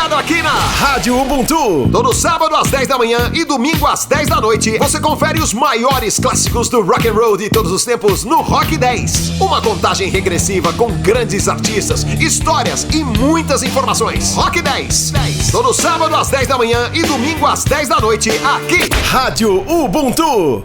ligado aqui na Rádio Ubuntu. Todo sábado às 10 da manhã e domingo às 10 da noite, você confere os maiores clássicos do rock and roll de todos os tempos no Rock 10. Uma contagem regressiva com grandes artistas, histórias e muitas informações. Rock 10. Todo sábado às 10 da manhã e domingo às 10 da noite, aqui, Rádio Ubuntu.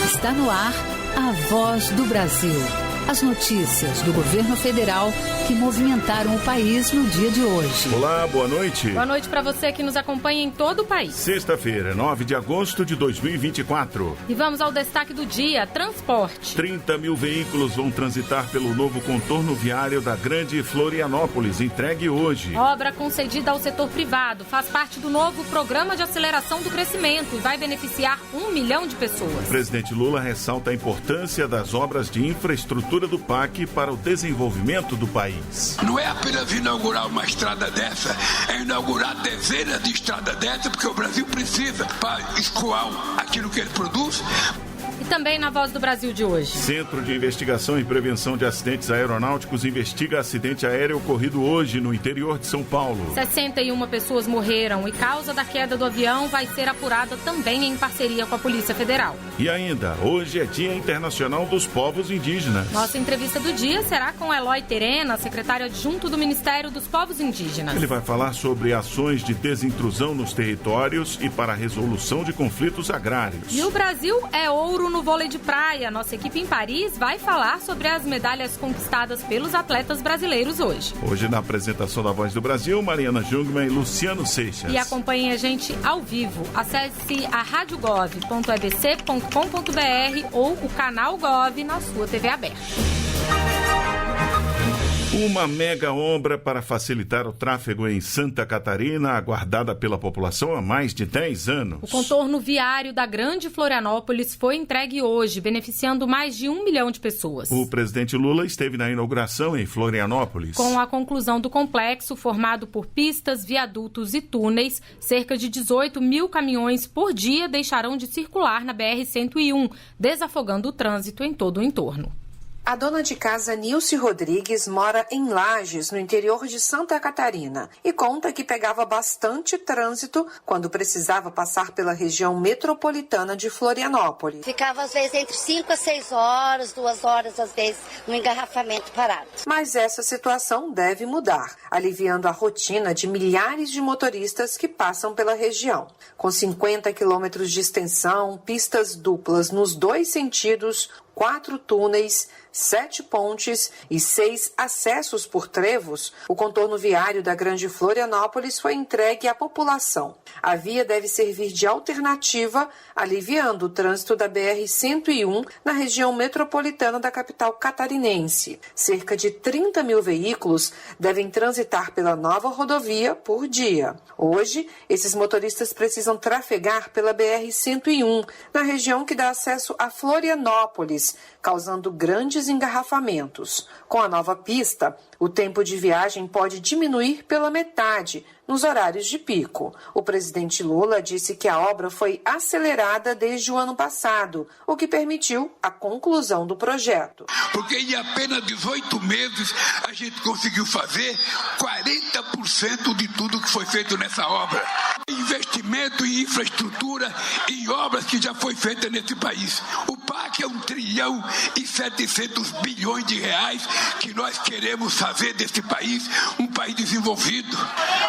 Está no ar a Voz do Brasil. As notícias do governo federal que movimentaram o país no dia de hoje. Olá, boa noite. Boa noite para você que nos acompanha em todo o país. Sexta-feira, 9 de agosto de 2024. E vamos ao destaque do dia, transporte. 30 mil veículos vão transitar pelo novo contorno viário da Grande Florianópolis, entregue hoje. Obra concedida ao setor privado, faz parte do novo Programa de Aceleração do Crescimento e vai beneficiar 1 milhão de pessoas. O presidente Lula ressalta a importância das obras de infraestrutura do PAC para o desenvolvimento do país. Não é apenas inaugurar uma estrada dessa, é inaugurar dezenas de estradas dessa, porque o Brasil precisa para escoar aquilo que ele produz. E também na Voz do Brasil de hoje. Centro de Investigação e Prevenção de Acidentes Aeronáuticos investiga acidente aéreo ocorrido hoje no interior de São Paulo. 61 pessoas morreram e causa da queda do avião vai ser apurada também em parceria com a Polícia Federal. E ainda, hoje é Dia Internacional dos Povos Indígenas. Nossa entrevista do dia será com Eloy Terena, secretário adjunto do Ministério dos Povos Indígenas. Ele vai falar sobre ações de desintrusão nos territórios e para a resolução de conflitos agrários. E o Brasil é ouro no vôlei de praia. Nossa equipe em Paris vai falar sobre as medalhas conquistadas pelos atletas brasileiros hoje. Hoje na apresentação da Voz do Brasil, Mariana Jungmann e Luciano Seixas. E acompanhe a gente ao vivo. Acesse a radiogov.ebc.com.br ou o canal Gov na sua TV aberta. Uma mega obra para facilitar o tráfego em Santa Catarina, aguardada pela população há mais de 10 anos. O contorno viário da Grande Florianópolis foi entregue hoje, beneficiando mais de 1 milhão de pessoas. O presidente Lula esteve na inauguração em Florianópolis. Com a conclusão do complexo, formado por pistas, viadutos e túneis, cerca de 18 mil caminhões por dia deixarão de circular na BR-101, desafogando o trânsito em todo o entorno. A dona de casa Nilce Rodrigues mora em Lages, no interior de Santa Catarina, e conta que pegava bastante trânsito quando precisava passar pela região metropolitana de Florianópolis. Ficava às vezes entre 5 a 6 horas, 2 horas às vezes, no engarrafamento parado. Mas essa situação deve mudar, aliviando a rotina de milhares de motoristas que passam pela região. Com 50 quilômetros de extensão, pistas duplas nos 2 sentidos, 4 túneis, 7 pontes e 6 acessos por trevos, o contorno viário da Grande Florianópolis foi entregue à população. A via deve servir de alternativa, aliviando o trânsito da BR-101 na região metropolitana da capital catarinense. Cerca de 30 mil veículos devem transitar pela nova rodovia por dia. Hoje, esses motoristas precisam trafegar pela BR-101, na região que dá acesso a Florianópolis, causando grandes engarrafamentos. Com a nova pista, o tempo de viagem pode diminuir pela metade nos horários de pico. O presidente Lula disse que a obra foi acelerada desde o ano passado, o que permitiu a conclusão do projeto. Porque em apenas 18 meses a gente conseguiu fazer 40% de tudo que foi feito nessa obra. Investimento em infraestrutura e obras que já foi feita nesse país. O PAC é 1 trilhão e 700 bilhões de reais que nós queremos fazer desse país um país desenvolvido.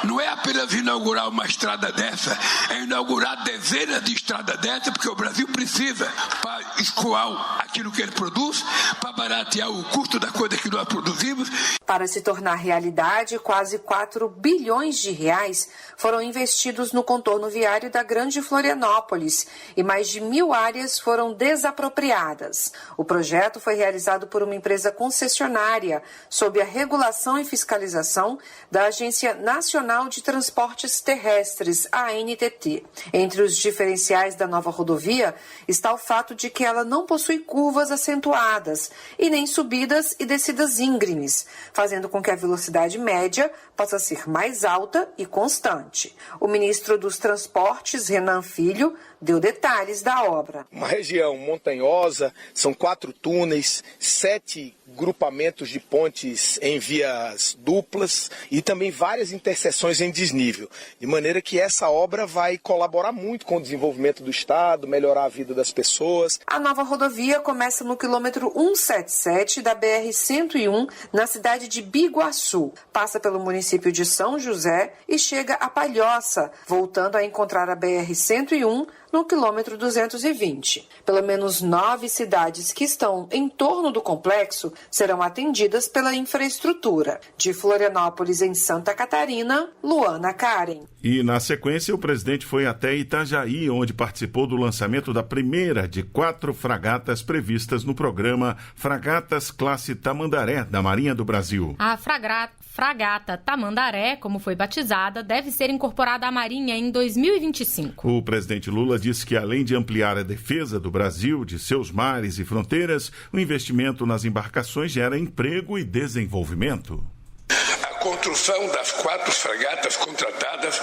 Não é apenas inaugurar uma estrada dessa, é inaugurar dezenas de estradas dessa, porque o Brasil precisa para escoar aquilo que ele produz, para baratear o custo da coisa que nós produzimos. Para se tornar realidade, quase 4 bilhões de reais foram investidos no contorno viário da Grande Florianópolis e mais de 1.000 áreas foram desapropriadas. O projeto foi realizado por uma empresa concessionária, sob a regulação e fiscalização da Agência Nacional de de Transportes Terrestres, a ANTT. Entre os diferenciais da nova rodovia está o fato de que ela não possui curvas acentuadas e nem subidas e descidas íngremes, fazendo com que a velocidade média possa ser mais alta e constante. O ministro dos Transportes, Renan Filho, deu detalhes da obra. Uma região montanhosa, são 4 túneis, 7 grupamentos de pontes em vias duplas e também várias interseções em desnível, de maneira que essa obra vai colaborar muito com o desenvolvimento do estado, melhorar a vida das pessoas. A nova rodovia começa no quilômetro 177 da BR-101, na cidade de Biguaçu, passa pelo município de São José e chega a Palhoça, voltando a encontrar a BR-101 no quilômetro 220. Pelo menos 9 cidades que estão em torno do complexo serão atendidas pela infraestrutura. De Florianópolis, em Santa Catarina, Luana Karen. E, na sequência, o presidente foi até Itajaí, onde participou do lançamento da primeira de 4 fragatas previstas no programa Fragatas Classe Tamandaré, da Marinha do Brasil. A fragata Tamandaré, como foi batizada, deve ser incorporada à Marinha em 2025. O presidente Lula disse que, além de ampliar a defesa do Brasil, de seus mares e fronteiras, o investimento nas embarcações gera emprego e desenvolvimento. A construção das 4 fragatas contratadas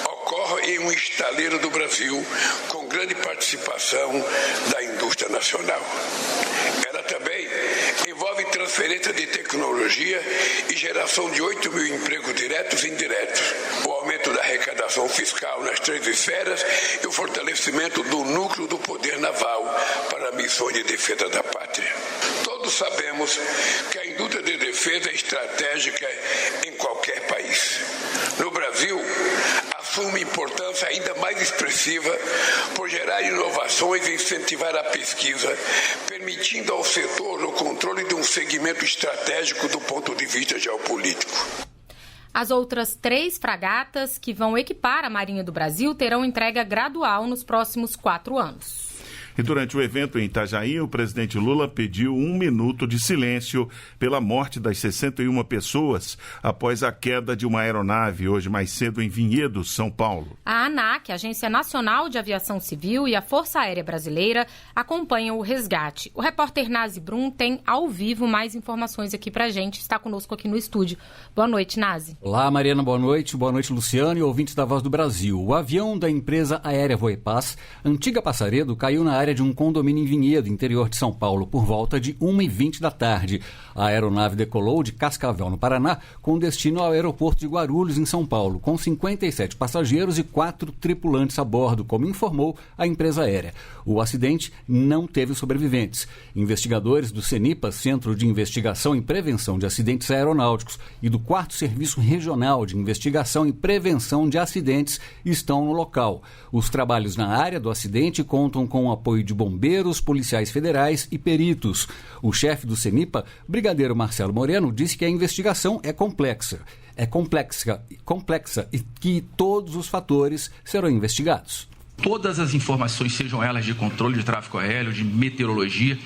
ocorre em um estaleiro do Brasil, com grande participação da indústria nacional. Ela também envolve transferência de tecnologia e geração de 8 mil empregos diretos e indiretos, o aumento da arrecadação fiscal nas 3 esferas e o fortalecimento do núcleo do poder naval para missões de defesa da pátria. Todos sabemos que a indústria de defesa é estratégica em qualquer país. No Brasil, assume importância ainda mais expressiva por gerar inovações e incentivar a pesquisa, permitindo ao setor o controle de um segmento estratégico do ponto de vista geopolítico. As outras 3 fragatas que vão equipar a Marinha do Brasil terão entrega gradual nos próximos 4 anos. E durante o evento em Itajaí, o presidente Lula pediu 1 minuto de silêncio pela morte das 61 pessoas após a queda de uma aeronave hoje mais cedo em Vinhedos, São Paulo. A ANAC, Agência Nacional de Aviação Civil, e a Força Aérea Brasileira acompanham o resgate. O repórter Nazi Brum tem ao vivo mais informações aqui pra gente, está conosco aqui no estúdio. Boa noite, Nazi. Olá, Mariana, boa noite, Luciano e ouvintes da Voz do Brasil. O avião da empresa aérea Voepaz, antiga Passaredo, caiu na área de um condomínio em Vinhedo, interior de São Paulo, por volta de 1h20 da tarde. A aeronave decolou de Cascavel, no Paraná, com destino ao aeroporto de Guarulhos, em São Paulo, com 57 passageiros e 4 tripulantes a bordo, como informou a empresa aérea. O acidente não teve sobreviventes. Investigadores do CENIPA, Centro de Investigação e Prevenção de Acidentes Aeronáuticos, e do 4º Serviço Regional de Investigação e Prevenção de Acidentes estão no local. Os trabalhos na área do acidente contam com o apoio de bombeiros, policiais federais e peritos. O chefe do CENIPA, brigadeiro Marcelo Moreno, disse que a investigação é complexa e que todos os fatores serão investigados. Todas as informações, sejam elas de controle de tráfego aéreo, de meteorologia,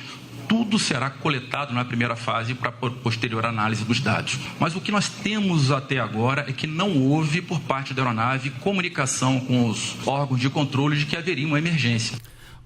tudo será coletado na primeira fase para posterior análise dos dados. Mas o que nós temos até agora é que não houve, por parte da aeronave, comunicação com os órgãos de controle de que haveria uma emergência.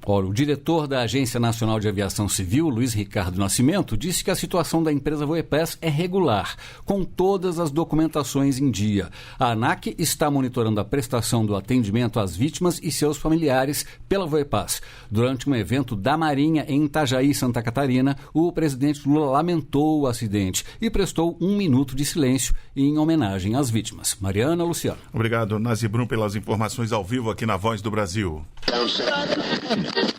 Ora, o diretor da Agência Nacional de Aviação Civil, Luiz Ricardo Nascimento, disse que a situação da empresa Voepaz é regular, com todas as documentações em dia. A ANAC está monitorando a prestação do atendimento às vítimas e seus familiares pela Voepaz. Durante um evento da Marinha em Itajaí, Santa Catarina, o presidente Lula lamentou o acidente e prestou 1 minuto de silêncio em homenagem às vítimas. Mariana, Luciano. Obrigado, Nazi Brum, pelas informações ao vivo aqui na Voz do Brasil.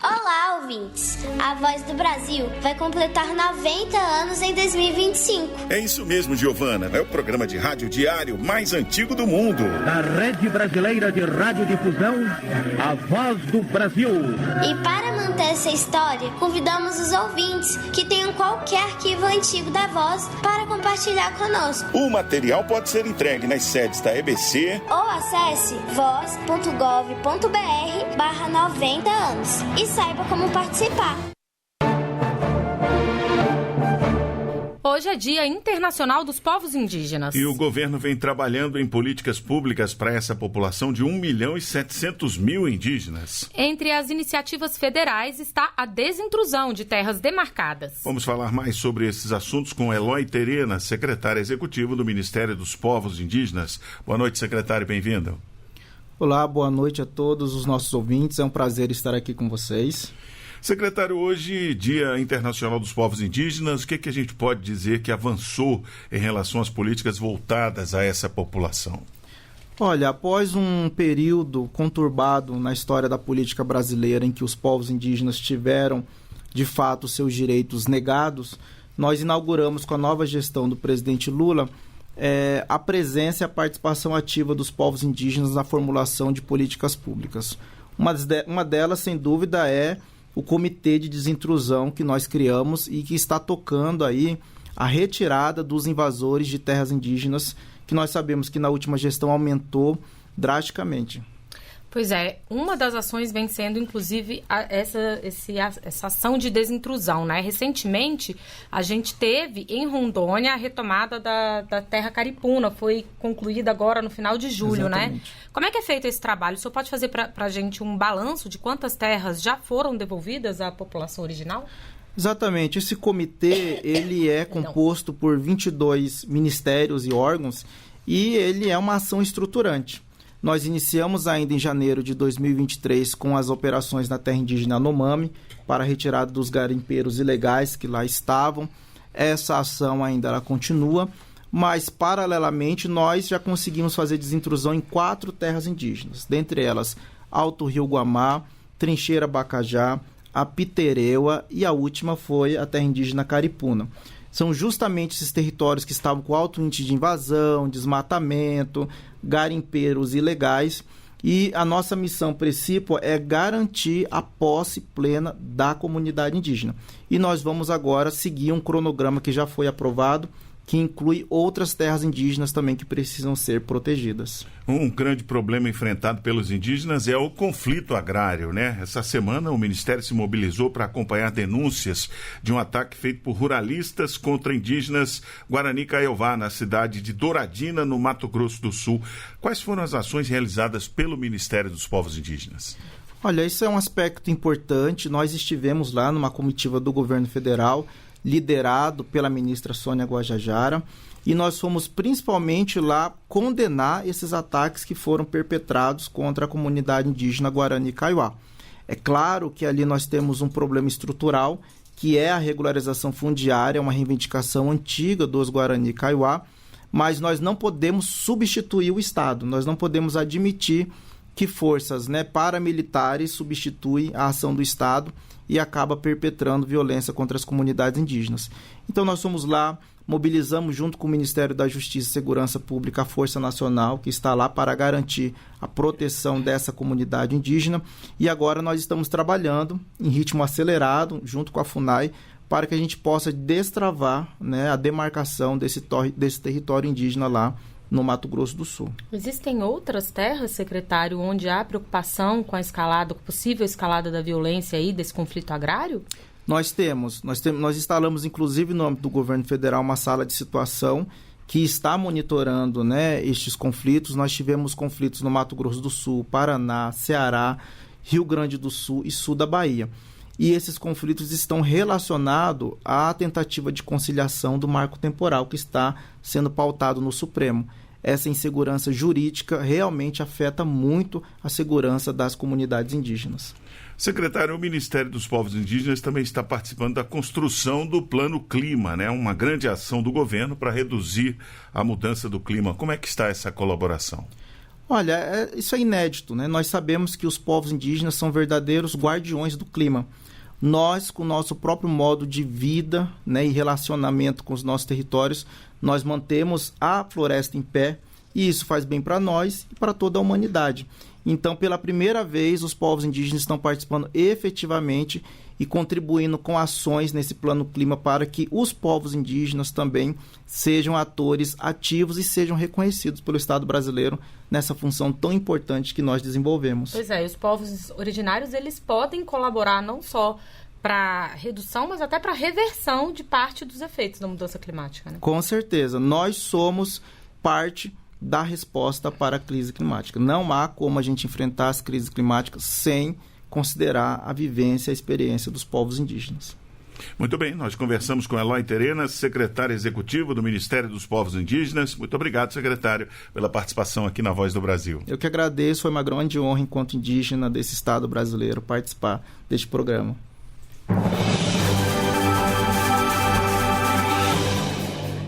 Olá, ouvintes! A Voz do Brasil vai completar 90 anos em 2025. É isso mesmo, Giovana. É o programa de rádio diário mais antigo do mundo. Da Rede Brasileira de Radiodifusão, a Voz do Brasil. E para manter essa história, convidamos os ouvintes que tenham qualquer arquivo antigo da Voz para compartilhar conosco. O material pode ser entregue nas sedes da EBC ou acesse voz.gov.br/90 anos e saiba como participar. hoje é Dia Internacional dos Povos Indígenas. E o governo vem trabalhando em políticas públicas para essa população de 1.700.000 indígenas. Entre as iniciativas federais está a desintrusão de terras demarcadas. Vamos falar mais sobre esses assuntos com Eloy Terena, secretário executivo do Ministério dos Povos Indígenas. Boa noite, secretário, bem-vindo. Olá, boa noite a todos os nossos ouvintes. É um prazer estar aqui com vocês. Secretário, hoje, Dia Internacional dos Povos Indígenas, o que a gente pode dizer que avançou em relação às políticas voltadas a essa população? Olha, após um período conturbado na história da política brasileira em que os povos indígenas tiveram, de fato, seus direitos negados, nós inauguramos com a nova gestão do presidente Lula a presença e a participação ativa dos povos indígenas na formulação de políticas públicas. Uma delas, sem dúvida, é o Comitê de Desintrusão que nós criamos e que está tocando aí a retirada dos invasores de terras indígenas, que nós sabemos que na última gestão aumentou drasticamente. Pois é, uma das ações vem sendo, inclusive, essa ação de desintrusão, né? Recentemente, a gente teve em Rondônia a retomada da terra caripuna, foi concluída agora no final de julho, Exatamente. Né? Como é que é feito esse trabalho? O senhor pode fazer para a gente um balanço de quantas terras já foram devolvidas à população original? Exatamente. Esse comitê, ele é composto por 22 ministérios e órgãos e ele é uma ação estruturante. Nós iniciamos ainda em janeiro de 2023 com as operações na terra indígena Yanomami para a retirada dos garimpeiros ilegais que lá estavam. Essa ação ainda ela continua, mas paralelamente nós já conseguimos fazer desintrusão em 4 terras indígenas, dentre elas Alto Rio Guamá, Trincheira Bacajá, Apitereua e a última foi a terra indígena Caripuna. São justamente esses territórios que estavam com alto índice de invasão, desmatamento, garimpeiros ilegais, e a nossa missão principal é garantir a posse plena da comunidade indígena. E nós vamos agora seguir um cronograma que já foi aprovado, que inclui outras terras indígenas também que precisam ser protegidas. Um grande problema enfrentado pelos indígenas é o conflito agrário, né? Essa semana o Ministério se mobilizou para acompanhar denúncias de um ataque feito por ruralistas contra indígenas Guarani Kaiowá, na cidade de Douradina, no Mato Grosso do Sul. Quais foram as ações realizadas pelo Ministério dos Povos Indígenas? Olha, isso é um aspecto importante. Nós estivemos lá numa comitiva do governo federal, liderado pela ministra Sônia Guajajara, e nós fomos principalmente lá condenar esses ataques que foram perpetrados contra a comunidade indígena Guarani Kaiowá. É claro que ali nós temos um problema estrutural, que é a regularização fundiária, uma reivindicação antiga dos Guarani Kaiowá, mas nós não podemos substituir o Estado, nós não podemos admitir que forças paramilitares substituem a ação do Estado e acaba perpetrando violência contra as comunidades indígenas. Então nós fomos lá, mobilizamos junto com o Ministério da Justiça e Segurança Pública a Força Nacional, que está lá para garantir a proteção dessa comunidade indígena, e agora nós estamos trabalhando em ritmo acelerado, junto com a FUNAI, para que a gente possa destravar a demarcação desse território indígena lá no Mato Grosso do Sul. Existem outras terras, secretário, onde há preocupação com a possível escalada da violência aí, desse conflito agrário? Nós instalamos, inclusive, no âmbito do governo federal, uma sala de situação que está monitorando estes conflitos. Nós tivemos conflitos no Mato Grosso do Sul, Paraná, Ceará, Rio Grande do Sul e sul da Bahia. E esses conflitos estão relacionados à tentativa de conciliação do marco temporal que está sendo pautado no Supremo. Essa insegurança jurídica realmente afeta muito a segurança das comunidades indígenas. Secretário, o Ministério dos Povos Indígenas também está participando da construção do Plano Clima, uma grande ação do governo para reduzir a mudança do clima. Como é que está essa colaboração? Olha, isso é inédito, Nós sabemos que os povos indígenas são verdadeiros guardiões do clima. Nós, com o nosso próprio modo de vida e relacionamento com os nossos territórios, nós mantemos a floresta em pé, e isso faz bem para nós e para toda a humanidade. Então, pela primeira vez, os povos indígenas estão participando efetivamente e contribuindo com ações nesse plano clima para que os povos indígenas também sejam atores ativos e sejam reconhecidos pelo Estado brasileiro nessa função tão importante que nós desenvolvemos. Pois é, os povos originários eles podem colaborar não só para redução, mas até para reversão de parte dos efeitos da mudança climática, né? Com certeza. Nós somos parte da resposta para a crise climática. Não há como a gente enfrentar as crises climáticas sem considerar a vivência e a experiência dos povos indígenas. Muito bem, nós conversamos com Eloy Terenas, secretário executivo do Ministério dos Povos Indígenas. Muito obrigado, secretário, pela participação aqui na Voz do Brasil. Eu que agradeço, foi uma grande honra, enquanto indígena desse Estado brasileiro, participar deste programa.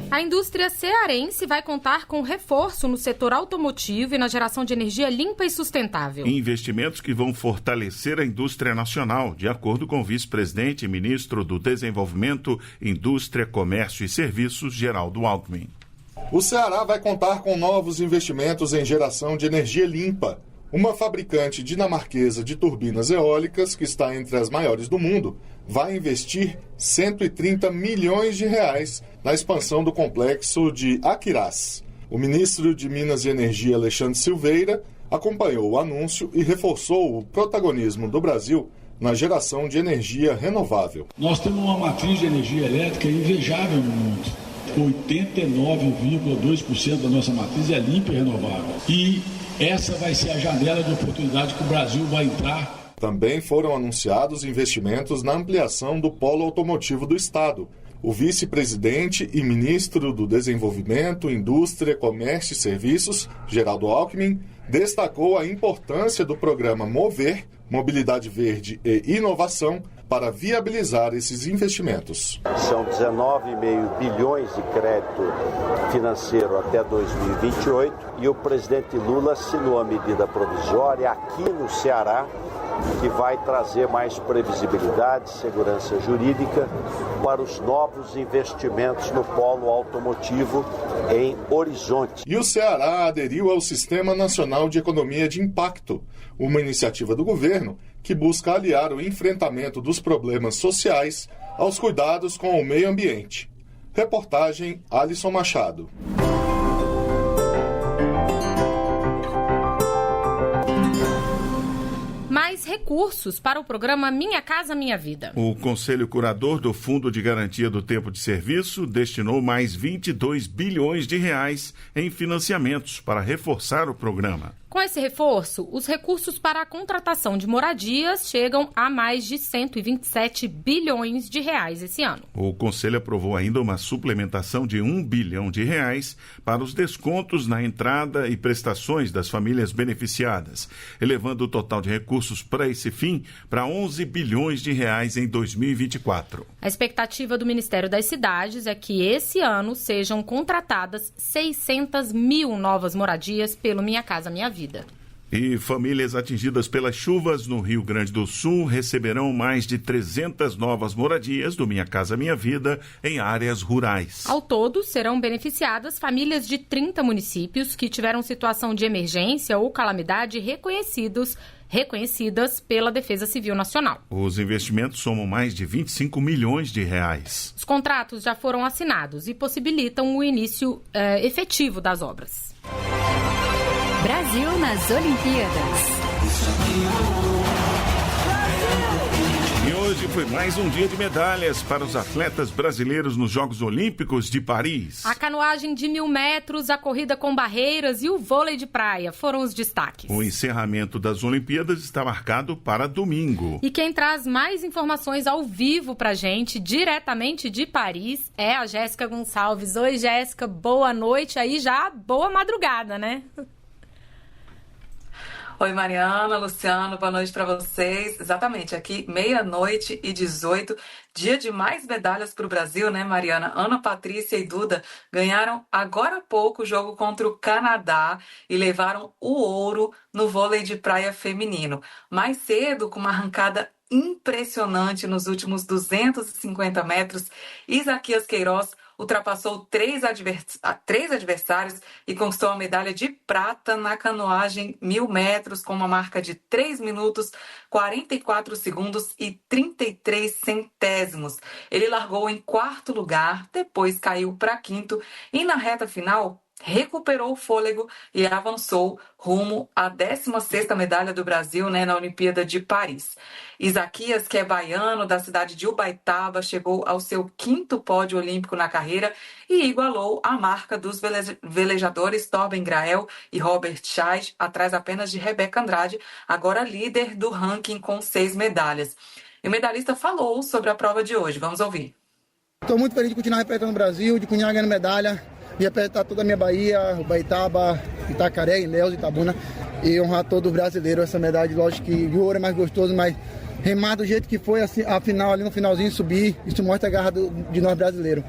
A indústria cearense vai contar com reforço no setor automotivo e na geração de energia limpa e sustentável. Investimentos que vão fortalecer a indústria nacional, de acordo com o vice-presidente e ministro do Desenvolvimento, Indústria, Comércio e Serviços, Geraldo Alckmin. O Ceará vai contar com novos investimentos em geração de energia limpa. Uma fabricante dinamarquesa de turbinas eólicas, que está entre as maiores do mundo, vai investir 130 milhões de reais na expansão do complexo de Aquirás. O ministro de Minas e Energia, Alexandre Silveira, acompanhou o anúncio e reforçou o protagonismo do Brasil na geração de energia renovável. Nós temos uma matriz de energia elétrica invejável no mundo. 89,2% da nossa matriz é limpa e renovável. E essa vai ser a janela de oportunidade que o Brasil vai entrar. Também foram anunciados investimentos na ampliação do polo automotivo do Estado. O vice-presidente e ministro do Desenvolvimento, Indústria, Comércio e Serviços, Geraldo Alckmin, destacou a importância do programa Mover, Mobilidade Verde e Inovação, para viabilizar esses investimentos. São 19,5 bilhões de crédito financeiro até 2028 e o presidente Lula assinou a medida provisória aqui no Ceará, que vai trazer mais previsibilidade, segurança jurídica para os novos investimentos no polo automotivo em Horizonte. E o Ceará aderiu ao Sistema Nacional de Economia de Impacto, uma iniciativa do governo que busca aliar o enfrentamento dos problemas sociais aos cuidados com o meio ambiente. Reportagem Alisson Machado. Mais recursos para o programa Minha Casa Minha Vida. O Conselho Curador do Fundo de Garantia do Tempo de Serviço destinou mais 22 bilhões de reais em financiamentos para reforçar o programa. Com esse reforço, os recursos para a contratação de moradias chegam a mais de 127 bilhões de reais esse ano. O Conselho aprovou ainda uma suplementação de 1 bilhão de reais para os descontos na entrada e prestações das famílias beneficiadas, elevando o total de recursos para esse fim para 11 bilhões de reais em 2024. A expectativa do Ministério das Cidades é que esse ano sejam contratadas 600 mil novas moradias pelo Minha Casa Minha Vida. E famílias atingidas pelas chuvas no Rio Grande do Sul receberão mais de 300 novas moradias do Minha Casa Minha Vida em áreas rurais. Ao todo, serão beneficiadas famílias de 30 municípios que tiveram situação de emergência ou calamidade reconhecidas pela Defesa Civil Nacional. Os investimentos somam mais de 25 milhões de reais. Os contratos já foram assinados e possibilitam o início efetivo das obras. Brasil nas Olimpíadas. E hoje foi mais um dia de medalhas para os atletas brasileiros nos Jogos Olímpicos de Paris. A canoagem de 1.000 metros, a corrida com barreiras e o vôlei de praia foram os destaques. O encerramento das Olimpíadas está marcado para domingo. E quem traz mais informações ao vivo pra gente, diretamente de Paris, é a Jéssica Gonçalves. Oi, Jéssica, boa noite aí já, boa madrugada, né? Oi, Mariana, Luciano, boa noite para vocês. Exatamente, aqui 00:18, dia de mais medalhas para o Brasil, né, Mariana? Ana Patrícia e Duda ganharam agora há pouco o jogo contra o Canadá e levaram o ouro no vôlei de praia feminino. Mais cedo, com uma arrancada impressionante nos últimos 250 metros, Isaquias Queiroz ultrapassou três adversários e conquistou a medalha de prata na canoagem 1.000 metros com uma marca de 3 minutos, 44 segundos e 33 centésimos. Ele largou em quarto lugar, depois caiu para quinto e na reta final recuperou o fôlego e avançou rumo à 16ª medalha do Brasil, na Olimpíada de Paris. Isaquias, que é baiano, da cidade de Ubaitaba, chegou ao seu 5º pódio olímpico na carreira e igualou a marca dos velejadores Torben Grael e Robert Scheidt, atrás apenas de Rebeca Andrade, agora líder do ranking com 6 medalhas. E o medalhista falou sobre a prova de hoje. Vamos ouvir. Estou muito feliz de continuar representando o Brasil, de continuar ganhando medalha, de representar toda a minha Bahia, Ubaitaba, Itacaré, Ilhéus, Itabuna, e honrar todo o brasileiro. Essa medalha, lógico que o ouro é mais gostoso, mas remar do jeito que foi, assim, a final ali no finalzinho subir, isso mostra a garra de nós brasileiros.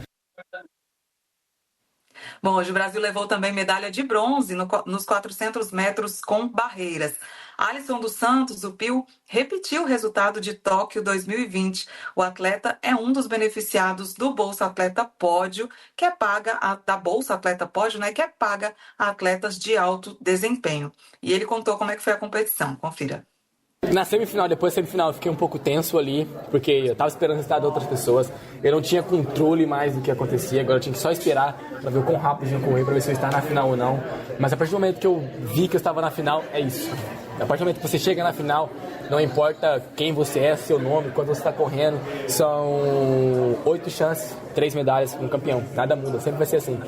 Bom, hoje o Brasil levou também medalha de bronze nos 400 metros com barreiras. Alisson dos Santos, o Pio, repetiu o resultado de Tóquio 2020. O atleta é um dos beneficiados do Bolsa Atleta Pódio, que é paga da Bolsa Atleta Pódio, que é paga a atletas de alto desempenho. E ele contou como é que foi a competição. Confira. Na semifinal, depois da semifinal, eu fiquei um pouco tenso ali, porque eu estava esperando o resultado de outras pessoas. Eu não tinha controle mais do que acontecia, agora eu tinha que só esperar para ver o quão rápido eu ia correr, para ver se eu estava na final ou não. Mas a partir do momento que eu vi que eu estava na final, é isso. A partir do momento que você chega na final, não importa quem você é, seu nome, quando você está correndo, são 8 chances, 3 medalhas, um campeão. Nada muda, sempre vai ser assim.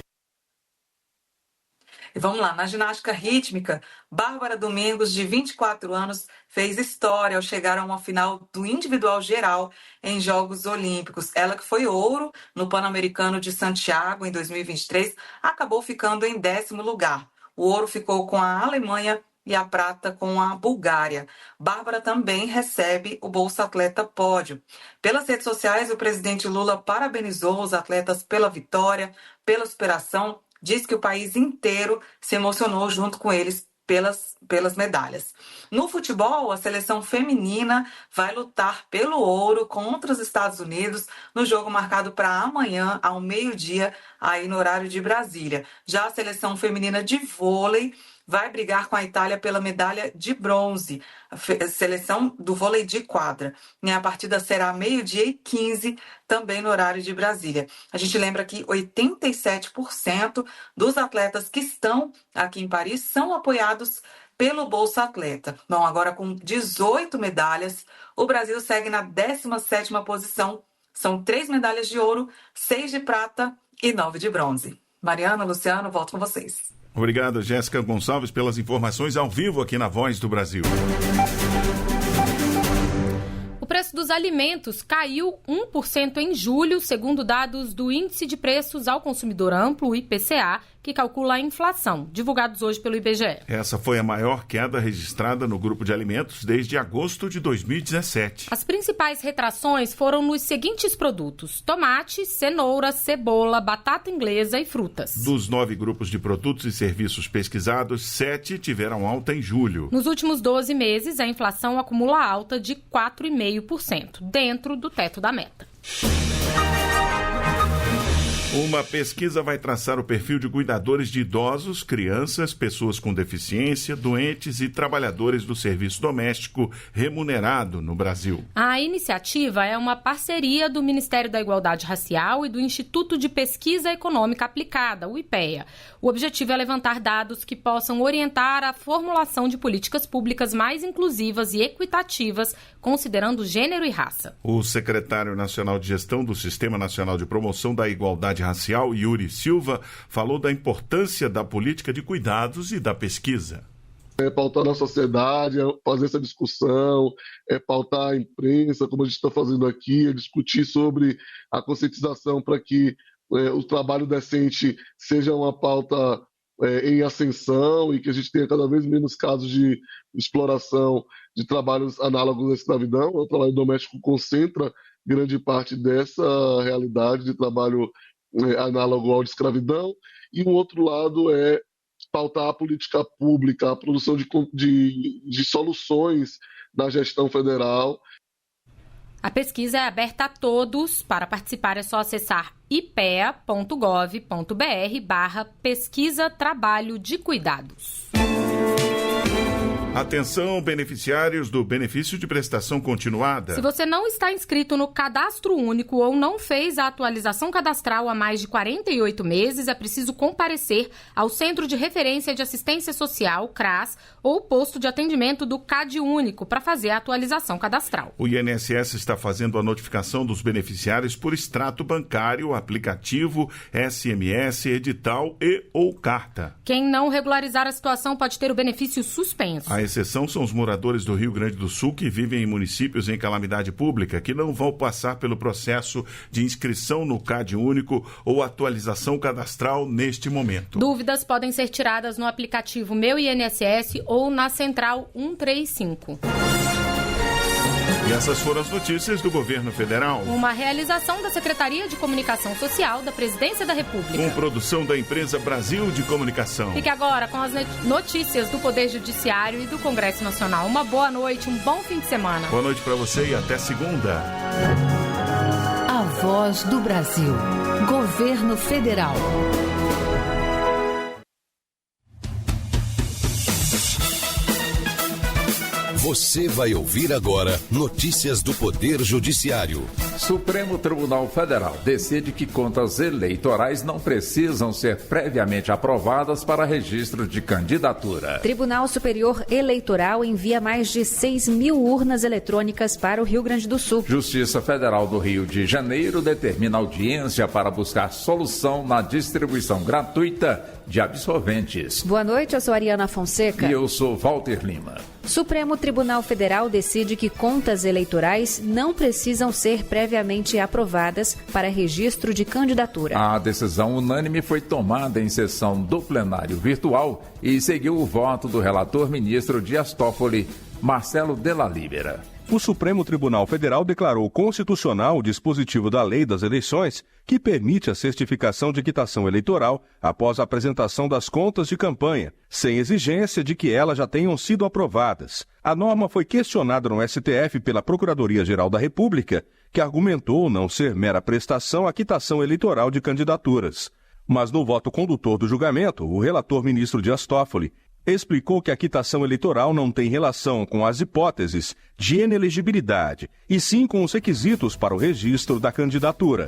E vamos lá, na ginástica rítmica, Bárbara Domingos, de 24 anos, fez história ao chegar a uma final do individual geral em Jogos Olímpicos. Ela, que foi ouro no Pan-Americano de Santiago em 2023, acabou ficando em 10º lugar. O ouro ficou com a Alemanha e a prata com a Bulgária. Bárbara também recebe o Bolsa Atleta Pódio. Pelas redes sociais, o presidente Lula parabenizou os atletas pela vitória, pela superação. Diz que o país inteiro se emocionou junto com eles pelas medalhas. No futebol, a seleção feminina vai lutar pelo ouro contra os Estados Unidos no jogo marcado para amanhã, ao meio-dia, aí no horário de Brasília. Já a seleção feminina de vôlei vai brigar com a Itália pela medalha de bronze, a seleção do vôlei de quadra. A partida será 12h15, também no horário de Brasília. A gente lembra que 87% dos atletas que estão aqui em Paris são apoiados pelo Bolsa Atleta. Bom, agora com 18 medalhas, o Brasil segue na 17ª posição. São 3 medalhas de ouro, 6 de prata e 9 de bronze. Mariana, Luciano, volto com vocês. Obrigado, Jéssica Gonçalves, pelas informações ao vivo aqui na Voz do Brasil. O preço dos alimentos caiu 1% em julho, segundo dados do Índice de Preços ao Consumidor Amplo, o IPCA, que calcula a inflação, divulgados hoje pelo IBGE. Essa foi a maior queda registrada no grupo de alimentos desde agosto de 2017. As principais retrações foram nos seguintes produtos: tomate, cenoura, cebola, batata inglesa e frutas. Dos 9 grupos de produtos e serviços pesquisados, 7 tiveram alta em julho. Nos últimos 12 meses, a inflação acumula alta de 4,5%, dentro do teto da meta. Uma pesquisa vai traçar o perfil de cuidadores de idosos, crianças, pessoas com deficiência, doentes e trabalhadores do serviço doméstico remunerado no Brasil. A iniciativa é uma parceria do Ministério da Igualdade Racial e do Instituto de Pesquisa Econômica Aplicada, o IPEA. O objetivo é levantar dados que possam orientar a formulação de políticas públicas mais inclusivas e equitativas, considerando gênero e raça. O secretário nacional de Gestão do Sistema Nacional de Promoção da Igualdade Racial, Yuri Silva, falou da importância da política de cuidados e da pesquisa. É pautar na sociedade, é fazer essa discussão, é pautar a imprensa, como a gente está fazendo aqui, é discutir sobre a conscientização para que o trabalho decente seja uma pauta em ascensão e que a gente tenha cada vez menos casos de exploração de trabalhos análogos à escravidão. O trabalho doméstico concentra grande parte dessa realidade de trabalho análogo ao de escravidão, e o outro lado é pautar a política pública, a produção de soluções na gestão federal. A pesquisa é aberta a todos. Para participar é só acessar ipea.gov.br/pesquisa trabalho de cuidados. Atenção, beneficiários do benefício de prestação continuada. Se você não está inscrito no Cadastro Único ou não fez a atualização cadastral há mais de 48 meses, é preciso comparecer ao Centro de Referência de Assistência Social, CRAS, ou posto de atendimento do CAD Único para fazer a atualização cadastral. O INSS está fazendo a notificação dos beneficiários por extrato bancário, aplicativo, SMS, edital e ou carta. Quem não regularizar a situação pode ter o benefício suspenso. A exceção são os moradores do Rio Grande do Sul que vivem em municípios em calamidade pública, que não vão passar pelo processo de inscrição no CAD Único ou atualização cadastral neste momento. Dúvidas podem ser tiradas no aplicativo Meu INSS ou na Central 135. E essas foram as notícias do Governo Federal. Uma realização da Secretaria de Comunicação Social da Presidência da República. Com produção da empresa Brasil de Comunicação. Fique agora com as notícias do Poder Judiciário e do Congresso Nacional. Uma boa noite, um bom fim de semana. Boa noite para você e até segunda. A Voz do Brasil. Governo Federal. Você vai ouvir agora notícias do Poder Judiciário. Supremo Tribunal Federal decide que contas eleitorais não precisam ser previamente aprovadas para registro de candidatura. Tribunal Superior Eleitoral envia mais de 6 mil urnas eletrônicas para o Rio Grande do Sul. Justiça Federal do Rio de Janeiro determina audiência para buscar solução na distribuição gratuita de absorventes. Boa noite, eu sou Ariana Fonseca. E eu sou Walter Lima. Supremo Tribunal Federal decide que contas eleitorais não precisam ser previamente aprovadas para registro de candidatura. A decisão unânime foi tomada em sessão do plenário virtual e seguiu o voto do relator ministro Dias Toffoli, Marcelo Della Libera. O Supremo Tribunal Federal declarou constitucional o dispositivo da Lei das Eleições que permite a certificação de quitação eleitoral após a apresentação das contas de campanha, sem exigência de que elas já tenham sido aprovadas. A norma foi questionada no STF pela Procuradoria-Geral da República, que argumentou não ser mera prestação à quitação eleitoral de candidaturas. Mas no voto condutor do julgamento, o relator ministro Dias Toffoli explicou que a quitação eleitoral não tem relação com as hipóteses de inelegibilidade, e sim com os requisitos para o registro da candidatura.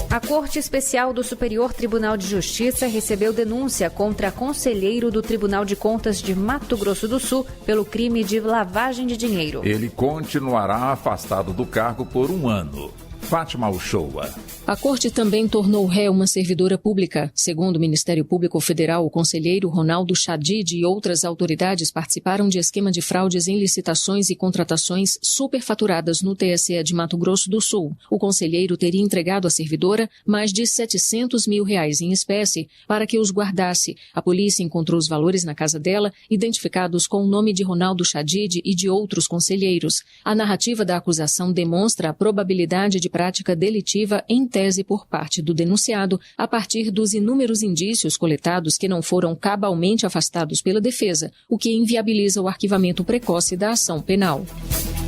A Corte Especial do Superior Tribunal de Justiça recebeu denúncia contra conselheiro do Tribunal de Contas de Mato Grosso do Sul pelo crime de lavagem de dinheiro. Ele continuará afastado do cargo por 1 ano. Fátima Uchoa. A Corte também tornou réu uma servidora pública. Segundo o Ministério Público Federal, o conselheiro Ronaldo Chadid e outras autoridades participaram de esquema de fraudes em licitações e contratações superfaturadas no TSE de Mato Grosso do Sul. O conselheiro teria entregado à servidora mais de R$700 mil em espécie para que os guardasse. A polícia encontrou os valores na casa dela, identificados com o nome de Ronaldo Chadid e de outros conselheiros. A narrativa da acusação demonstra a probabilidade de prática delitiva em tese por parte do denunciado, a partir dos inúmeros indícios coletados que não foram cabalmente afastados pela defesa, o que inviabiliza o arquivamento precoce da ação penal.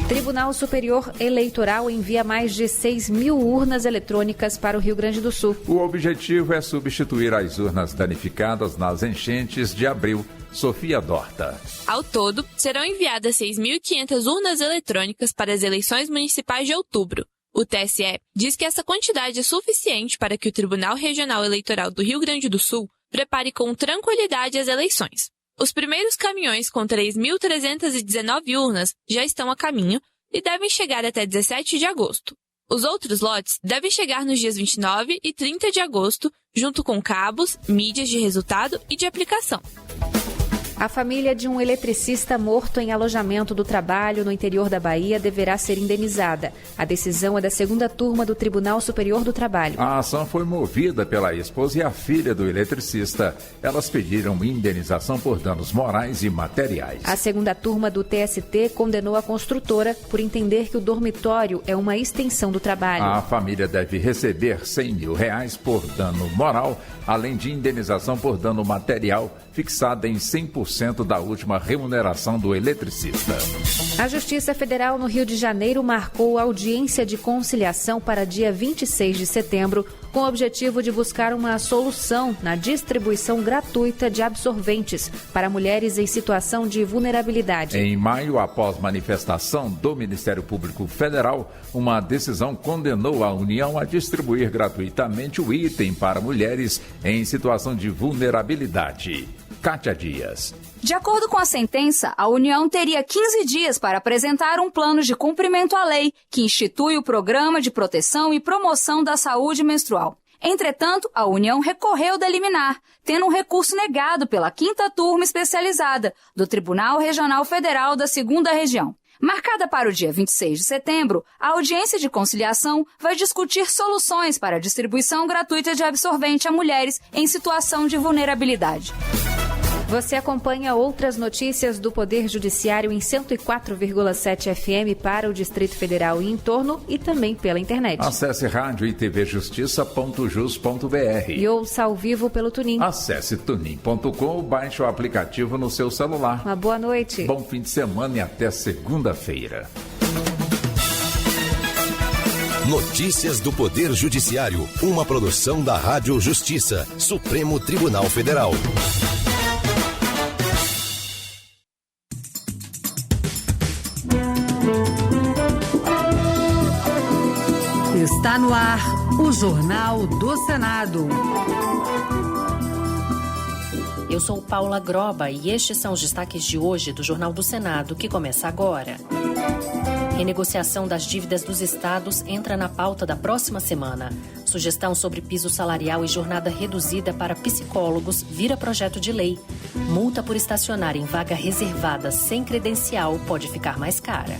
Tribunal Superior Eleitoral envia mais de 6 mil urnas eletrônicas para o Rio Grande do Sul. O objetivo é substituir as urnas danificadas nas enchentes de abril. Sofia Dorta. Ao todo, serão enviadas 6.500 urnas eletrônicas para as eleições municipais de outubro. O TSE diz que essa quantidade é suficiente para que o Tribunal Regional Eleitoral do Rio Grande do Sul prepare com tranquilidade as eleições. Os primeiros caminhões com 3.319 urnas já estão a caminho e devem chegar até 17 de agosto. Os outros lotes devem chegar nos dias 29 e 30 de agosto, junto com cabos, mídias de resultado e de aplicação. A família de um eletricista morto em alojamento do trabalho no interior da Bahia deverá ser indenizada. A decisão é da 2ª turma do Tribunal Superior do Trabalho. A ação foi movida pela esposa e a filha do eletricista. Elas pediram indenização por danos morais e materiais. A 2ª turma do TST condenou a construtora por entender que o dormitório é uma extensão do trabalho. A família deve receber R$100 mil por dano moral, além de indenização por dano material, fixada em 100% da última remuneração do eletricista. A Justiça Federal no Rio de Janeiro marcou audiência de conciliação para dia 26 de setembro com o objetivo de buscar uma solução na distribuição gratuita de absorventes para mulheres em situação de vulnerabilidade. Em maio, após manifestação do Ministério Público Federal, uma decisão condenou a União a distribuir gratuitamente o item para mulheres em situação de vulnerabilidade. Kátia Dias. De acordo com a sentença, a União teria 15 dias para apresentar um plano de cumprimento à lei que institui o Programa de Proteção e Promoção da Saúde Menstrual. Entretanto, a União recorreu da liminar, tendo um recurso negado pela 5ª Turma Especializada do Tribunal Regional Federal da 2ª Região. Marcada para o dia 26 de setembro, a audiência de conciliação vai discutir soluções para a distribuição gratuita de absorvente a mulheres em situação de vulnerabilidade. Você acompanha outras notícias do Poder Judiciário em 104,7 FM para o Distrito Federal e em torno e também pela internet. Acesse rádio e tvjustiça.jus.br e ouça ao vivo pelo Tunin. Acesse tunin.com ou baixe o aplicativo no seu celular. Uma boa noite. Bom fim de semana e até segunda-feira. Notícias do Poder Judiciário, uma produção da Rádio Justiça, Supremo Tribunal Federal. Está no ar o Jornal do Senado. Eu sou Paula Groba e estes são os destaques de hoje do Jornal do Senado, que começa agora. Renegociação das dívidas dos estados entra na pauta da próxima semana. Sugestão sobre piso salarial e jornada reduzida para psicólogos vira projeto de lei. Multa por estacionar em vaga reservada sem credencial pode ficar mais cara.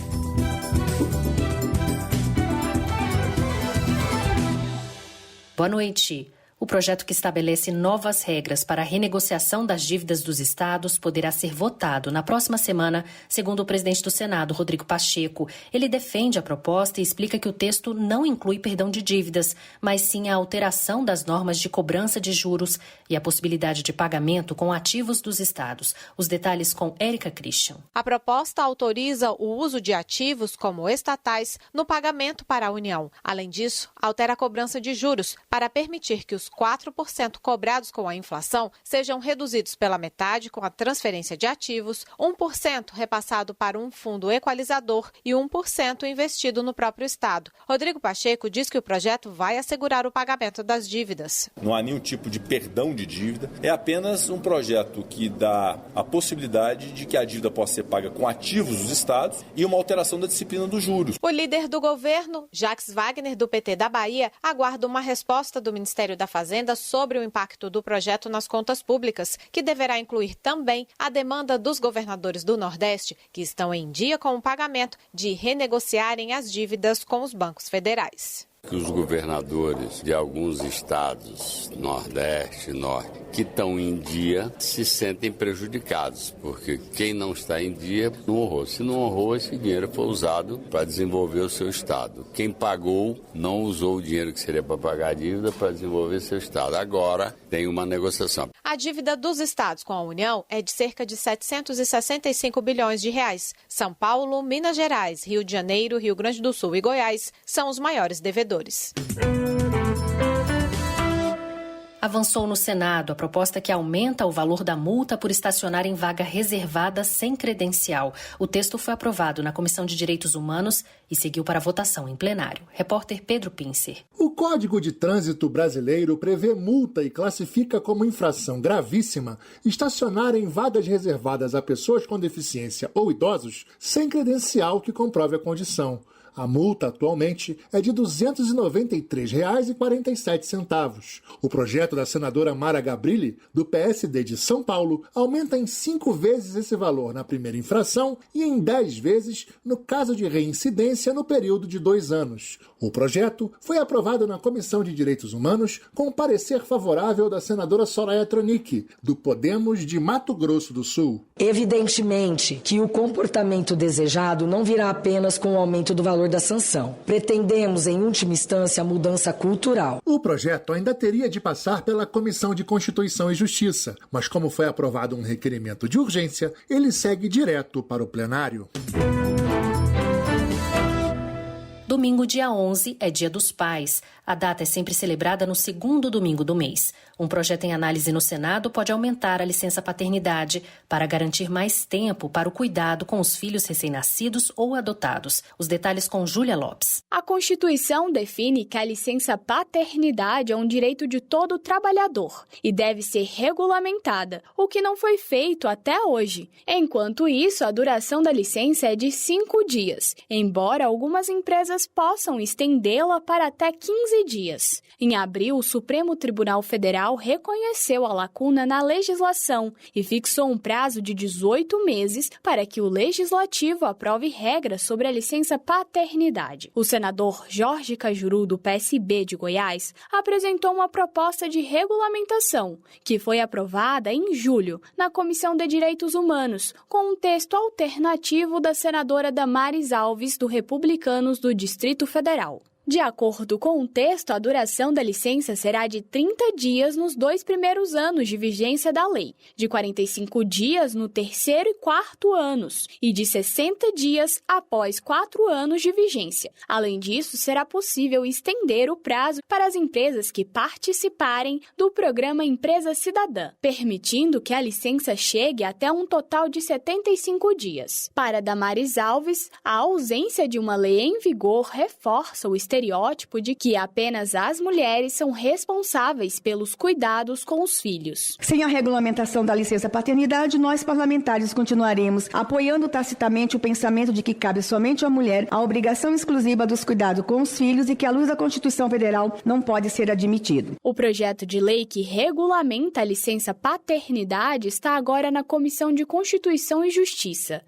Boa noite. O projeto que estabelece novas regras para a renegociação das dívidas dos estados poderá ser votado na próxima semana, segundo o presidente do Senado, Rodrigo Pacheco. Ele defende a proposta e explica que o texto não inclui perdão de dívidas, mas sim a alteração das normas de cobrança de juros e a possibilidade de pagamento com ativos dos estados. Os detalhes com Érica Christian. A proposta autoriza o uso de ativos como estatais no pagamento para a União. Além disso, altera a cobrança de juros para permitir que os 4% cobrados com a inflação sejam reduzidos pela metade com a transferência de ativos, 1% repassado para um fundo equalizador e 1% investido no próprio Estado. Rodrigo Pacheco diz que o projeto vai assegurar o pagamento das dívidas. Não há nenhum tipo de perdão de dívida, é apenas um projeto que dá a possibilidade de que a dívida possa ser paga com ativos dos Estados e uma alteração da disciplina dos juros. O líder do governo, Jacques Wagner, do PT da Bahia, aguarda uma resposta do Ministério da Fazenda sobre o impacto do projeto nas contas públicas, que deverá incluir também a demanda dos governadores do Nordeste, que estão em dia com o pagamento, de renegociarem as dívidas com os bancos federais. Que os governadores de alguns estados, Nordeste e Norte, que estão em dia, se sentem prejudicados, porque quem não está em dia não honrou. Se não honrou, esse dinheiro foi usado para desenvolver o seu estado. Quem pagou não usou o dinheiro que seria para pagar a dívida para desenvolver seu estado. Agora tem uma negociação. A dívida dos estados com a União é de cerca de 765 bilhões de reais. São Paulo, Minas Gerais, Rio de Janeiro, Rio Grande do Sul e Goiás são os maiores devedores. Avançou no Senado a proposta que aumenta o valor da multa por estacionar em vaga reservada sem credencial. O texto foi aprovado na Comissão de Direitos Humanos e seguiu para votação em plenário. Repórter Pedro Pincer. O Código de Trânsito brasileiro prevê multa e classifica como infração gravíssima estacionar em vagas reservadas a pessoas com deficiência ou idosos sem credencial que comprove a condição. A multa, atualmente, é de R$ 293,47. O projeto da senadora Mara Gabrilli, do PSD de São Paulo, aumenta em 5 vezes esse valor na primeira infração e em 10 vezes no caso de reincidência no período de 2 anos. O projeto foi aprovado na Comissão de Direitos Humanos com o parecer favorável da senadora Soraya Tronic, do Podemos de Mato Grosso do Sul. Evidentemente que o comportamento desejado não virá apenas com o aumento do valor da sanção. Pretendemos, em última instância, a mudança cultural. O projeto ainda teria de passar pela Comissão de Constituição e Justiça, mas como foi aprovado um requerimento de urgência, ele segue direto para o plenário. Domingo, dia 11, é Dia dos Pais. A data é sempre celebrada no segundo domingo do mês. Um projeto em análise no Senado pode aumentar a licença paternidade para garantir mais tempo para o cuidado com os filhos recém-nascidos ou adotados. Os detalhes com Júlia Lopes. A Constituição define que a licença paternidade é um direito de todo trabalhador e deve ser regulamentada, o que não foi feito até hoje. Enquanto isso, a duração da licença é de 5 dias, embora algumas empresas possam estendê-la para até 15 dias. Em abril, o Supremo Tribunal Federal reconheceu a lacuna na legislação e fixou um prazo de 18 meses para que o Legislativo aprove regras sobre a licença paternidade. O senador Jorge Cajuru, do PSB de Goiás, apresentou uma proposta de regulamentação, que foi aprovada em julho na Comissão de Direitos Humanos, com um texto alternativo da senadora Damares Alves, do Republicanos do Distrito Federal. De acordo com o texto, a duração da licença será de 30 dias nos 2 primeiros anos de vigência da lei, de 45 dias no 3º e 4º anos e de 60 dias após 4 anos de vigência. Além disso, será possível estender o prazo para as empresas que participarem do programa Empresa Cidadã, permitindo que a licença chegue até um total de 75 dias. Para Damares Alves, a ausência de uma lei em vigor reforça o estereótipo de que apenas as mulheres são responsáveis pelos cuidados com os filhos. Sem a regulamentação da licença paternidade, nós parlamentares continuaremos apoiando tacitamente o pensamento de que cabe somente à mulher a obrigação exclusiva dos cuidados com os filhos e que, à luz da Constituição Federal, não pode ser admitido. O projeto de lei que regulamenta a licença paternidade está agora na Comissão de Constituição e Justiça.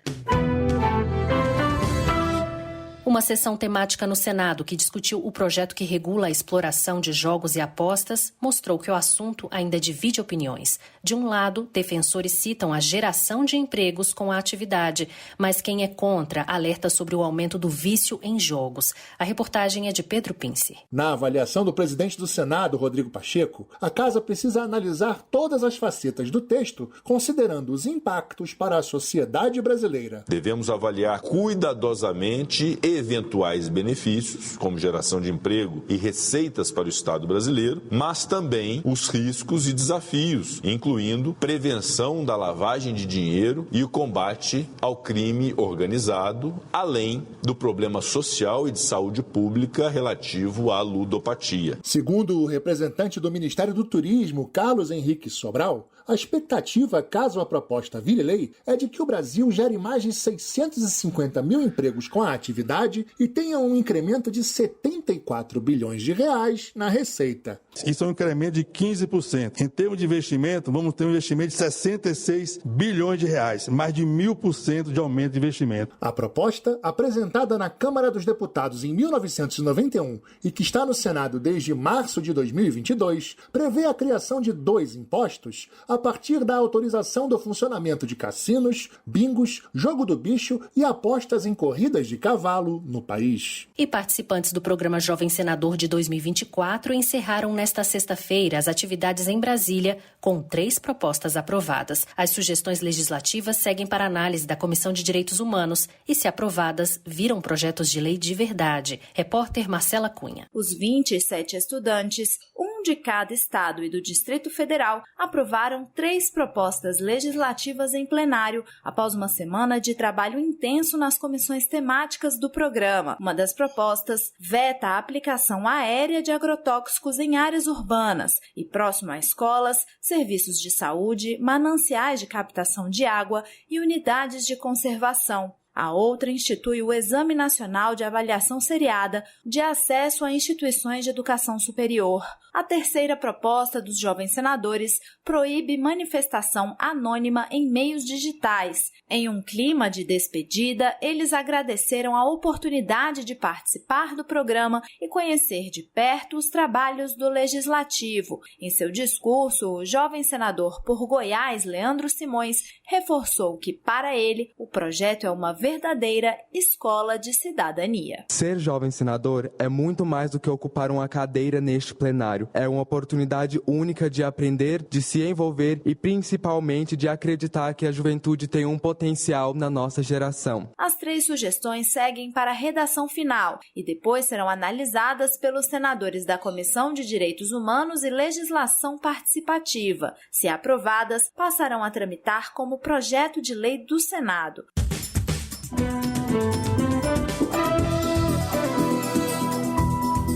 Uma sessão temática no Senado que discutiu o projeto que regula a exploração de jogos e apostas mostrou que o assunto ainda divide opiniões. De um lado, defensores citam a geração de empregos com a atividade, mas quem é contra alerta sobre o aumento do vício em jogos. A reportagem é de Pedro Pince. Na avaliação do presidente do Senado, Rodrigo Pacheco, a Casa precisa analisar todas as facetas do texto, considerando os impactos para a sociedade brasileira. Devemos avaliar cuidadosamente eventuais benefícios, como geração de emprego e receitas para o Estado brasileiro, mas também os riscos e desafios, incluindo prevenção da lavagem de dinheiro e o combate ao crime organizado, além do problema social e de saúde pública relativo à ludopatia. Segundo o representante do Ministério do Turismo, Carlos Henrique Sobral, a expectativa, caso a proposta vire lei, é de que o Brasil gere mais de 650 mil empregos com a atividade e tenha um incremento de 74 bilhões de reais na receita. Isso é um incremento de 15%. Em termos de investimento, vamos ter um investimento de 66 bilhões de reais, mais de 1000% de aumento de investimento. A proposta, apresentada na Câmara dos Deputados em 1991 e que está no Senado desde março de 2022, prevê a criação de 2 impostos a partir da autorização do funcionamento de cassinos, bingos, jogo do bicho e apostas em corridas de cavalo no país. E participantes do programa Jovem Senador de 2024 encerraram nesta sexta-feira as atividades em Brasília com 3 propostas aprovadas. As sugestões legislativas seguem para análise da Comissão de Direitos Humanos e, se aprovadas, viram projetos de lei de verdade. Repórter Marcela Cunha. Os 27 estudantes, um de cada estado e do Distrito Federal, aprovaram 3 propostas legislativas em plenário após uma semana de trabalho intenso nas comissões temáticas do programa. Uma das propostas veta a aplicação aérea de agrotóxicos em áreas urbanas e próximo a escolas, serviços de saúde, mananciais de captação de água e unidades de conservação. A outra institui o Exame Nacional de Avaliação Seriada de Acesso a Instituições de Educação Superior. A terceira proposta dos jovens senadores proíbe manifestação anônima em meios digitais. Em um clima de despedida, eles agradeceram a oportunidade de participar do programa e conhecer de perto os trabalhos do Legislativo. Em seu discurso, o jovem senador por Goiás, Leandro Simões, reforçou que, para ele, o projeto é uma verdadeira escola de cidadania. Ser jovem senador é muito mais do que ocupar uma cadeira neste plenário. É uma oportunidade única de aprender, de se envolver e principalmente de acreditar que a juventude tem um potencial na nossa geração. As 3 sugestões seguem para a redação final e depois serão analisadas pelos senadores da Comissão de Direitos Humanos e Legislação Participativa. Se aprovadas, passarão a tramitar como projeto de lei do Senado.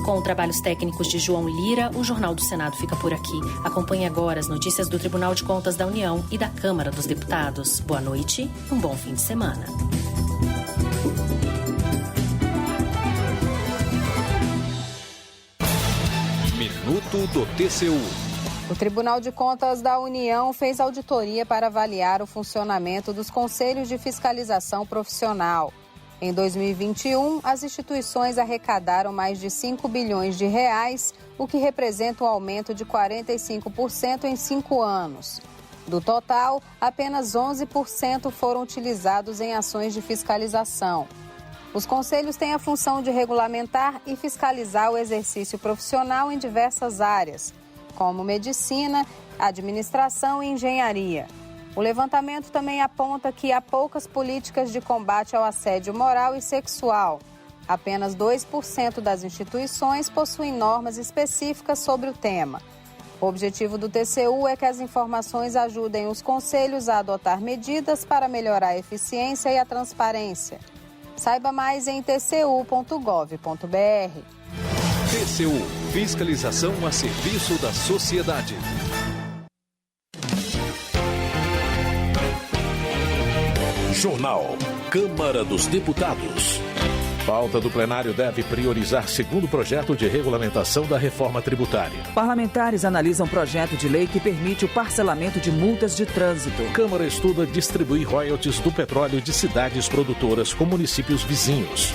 Com trabalhos técnicos de João Lira, o Jornal do Senado fica por aqui. Acompanhe agora as notícias do Tribunal de Contas da União e da Câmara dos Deputados. Boa noite, um bom fim de semana. Minuto do TCU. O Tribunal de Contas da União fez auditoria para avaliar o funcionamento dos Conselhos de Fiscalização Profissional. Em 2021, as instituições arrecadaram mais de 5 bilhões de reais, o que representa um aumento de 45% em 5 anos. Do total, apenas 11% foram utilizados em ações de fiscalização. Os conselhos têm a função de regulamentar e fiscalizar o exercício profissional em diversas áreas, como medicina, administração e engenharia. O levantamento também aponta que há poucas políticas de combate ao assédio moral e sexual. Apenas 2% das instituições possuem normas específicas sobre o tema. O objetivo do TCU é que as informações ajudem os conselhos a adotar medidas para melhorar a eficiência e a transparência. Saiba mais em tcu.gov.br. TCU, fiscalização a serviço da sociedade. Jornal Câmara dos Deputados. Pauta do plenário deve priorizar segundo projeto de regulamentação da reforma tributária. Parlamentares analisam projeto de lei que permite o parcelamento de multas de trânsito. Câmara estuda distribuir royalties do petróleo de cidades produtoras com municípios vizinhos.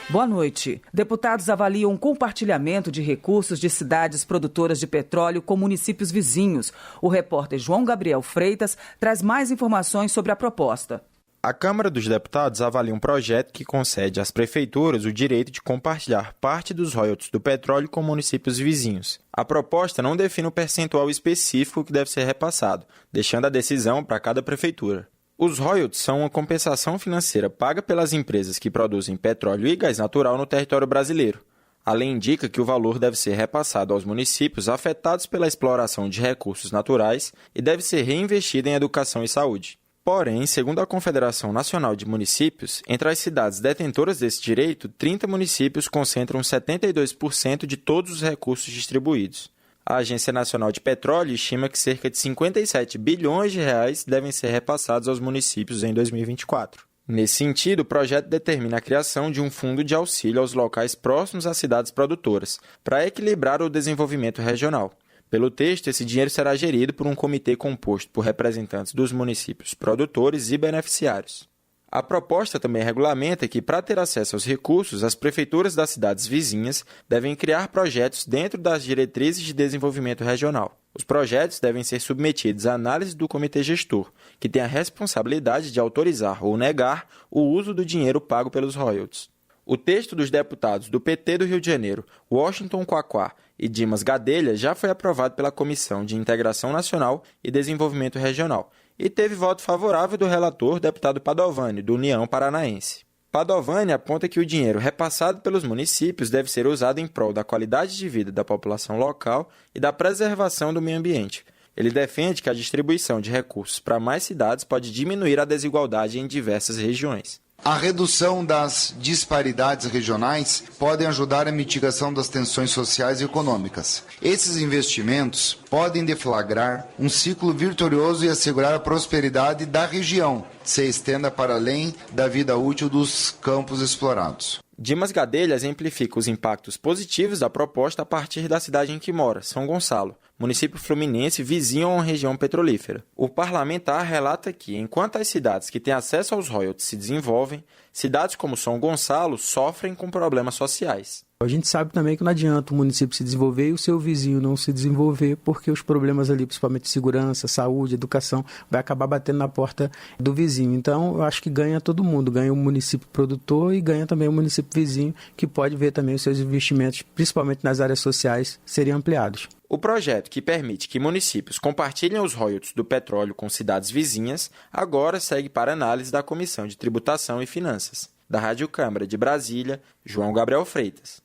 Boa noite. Deputados avaliam o compartilhamento de recursos de cidades produtoras de petróleo com municípios vizinhos. O repórter João Gabriel Freitas traz mais informações sobre a proposta. A Câmara dos Deputados avalia um projeto que concede às prefeituras o direito de compartilhar parte dos royalties do petróleo com municípios vizinhos. A proposta não define o percentual específico que deve ser repassado, deixando a decisão para cada prefeitura. Os royalties são uma compensação financeira paga pelas empresas que produzem petróleo e gás natural no território brasileiro. A lei indica que o valor deve ser repassado aos municípios afetados pela exploração de recursos naturais e deve ser reinvestido em educação e saúde. Porém, segundo a Confederação Nacional de Municípios, entre as cidades detentoras desse direito, 30 municípios concentram 72% de todos os recursos distribuídos. A Agência Nacional de Petróleo estima que cerca de 57 bilhões de reais devem ser repassados aos municípios em 2024. Nesse sentido, o projeto determina a criação de um fundo de auxílio aos locais próximos às cidades produtoras, para equilibrar o desenvolvimento regional. Pelo texto, esse dinheiro será gerido por um comitê composto por representantes dos municípios produtores e beneficiários. A proposta também regulamenta que, para ter acesso aos recursos, as prefeituras das cidades vizinhas devem criar projetos dentro das diretrizes de desenvolvimento regional. Os projetos devem ser submetidos à análise do comitê gestor, que tem a responsabilidade de autorizar ou negar o uso do dinheiro pago pelos royalties. O texto dos deputados do PT do Rio de Janeiro, Washington Quaquá e Dimas Gadelha, já foi aprovado pela Comissão de Integração Nacional e Desenvolvimento Regional e teve voto favorável do relator, deputado Padovani, do União Paranaense. Padovani aponta que o dinheiro repassado pelos municípios deve ser usado em prol da qualidade de vida da população local e da preservação do meio ambiente. Ele defende que a distribuição de recursos para mais cidades pode diminuir a desigualdade em diversas regiões. A redução das disparidades regionais pode ajudar a mitigação das tensões sociais e econômicas. Esses investimentos podem deflagrar um ciclo vitorioso e assegurar a prosperidade da região, se estenda para além da vida útil dos campos explorados. Dimas Gadelha exemplifica os impactos positivos da proposta a partir da cidade em que mora, São Gonçalo, município fluminense vizinho a uma região petrolífera. O parlamentar relata que, enquanto as cidades que têm acesso aos royalties se desenvolvem, Cidades como São Gonçalo sofrem com problemas sociais. A gente sabe também que não adianta o município se desenvolver e o seu vizinho não se desenvolver, porque os problemas ali, principalmente de segurança, saúde, educação, vai acabar batendo na porta do vizinho. Então, eu acho que ganha todo mundo, ganha o município produtor e ganha também o município vizinho, que pode ver também os seus investimentos, principalmente nas áreas sociais, serem ampliados. O projeto, que permite que municípios compartilhem os royalties do petróleo com cidades vizinhas, agora segue para análise da Comissão de Tributação e Finanças. Da Rádio Câmara de Brasília, João Gabriel Freitas.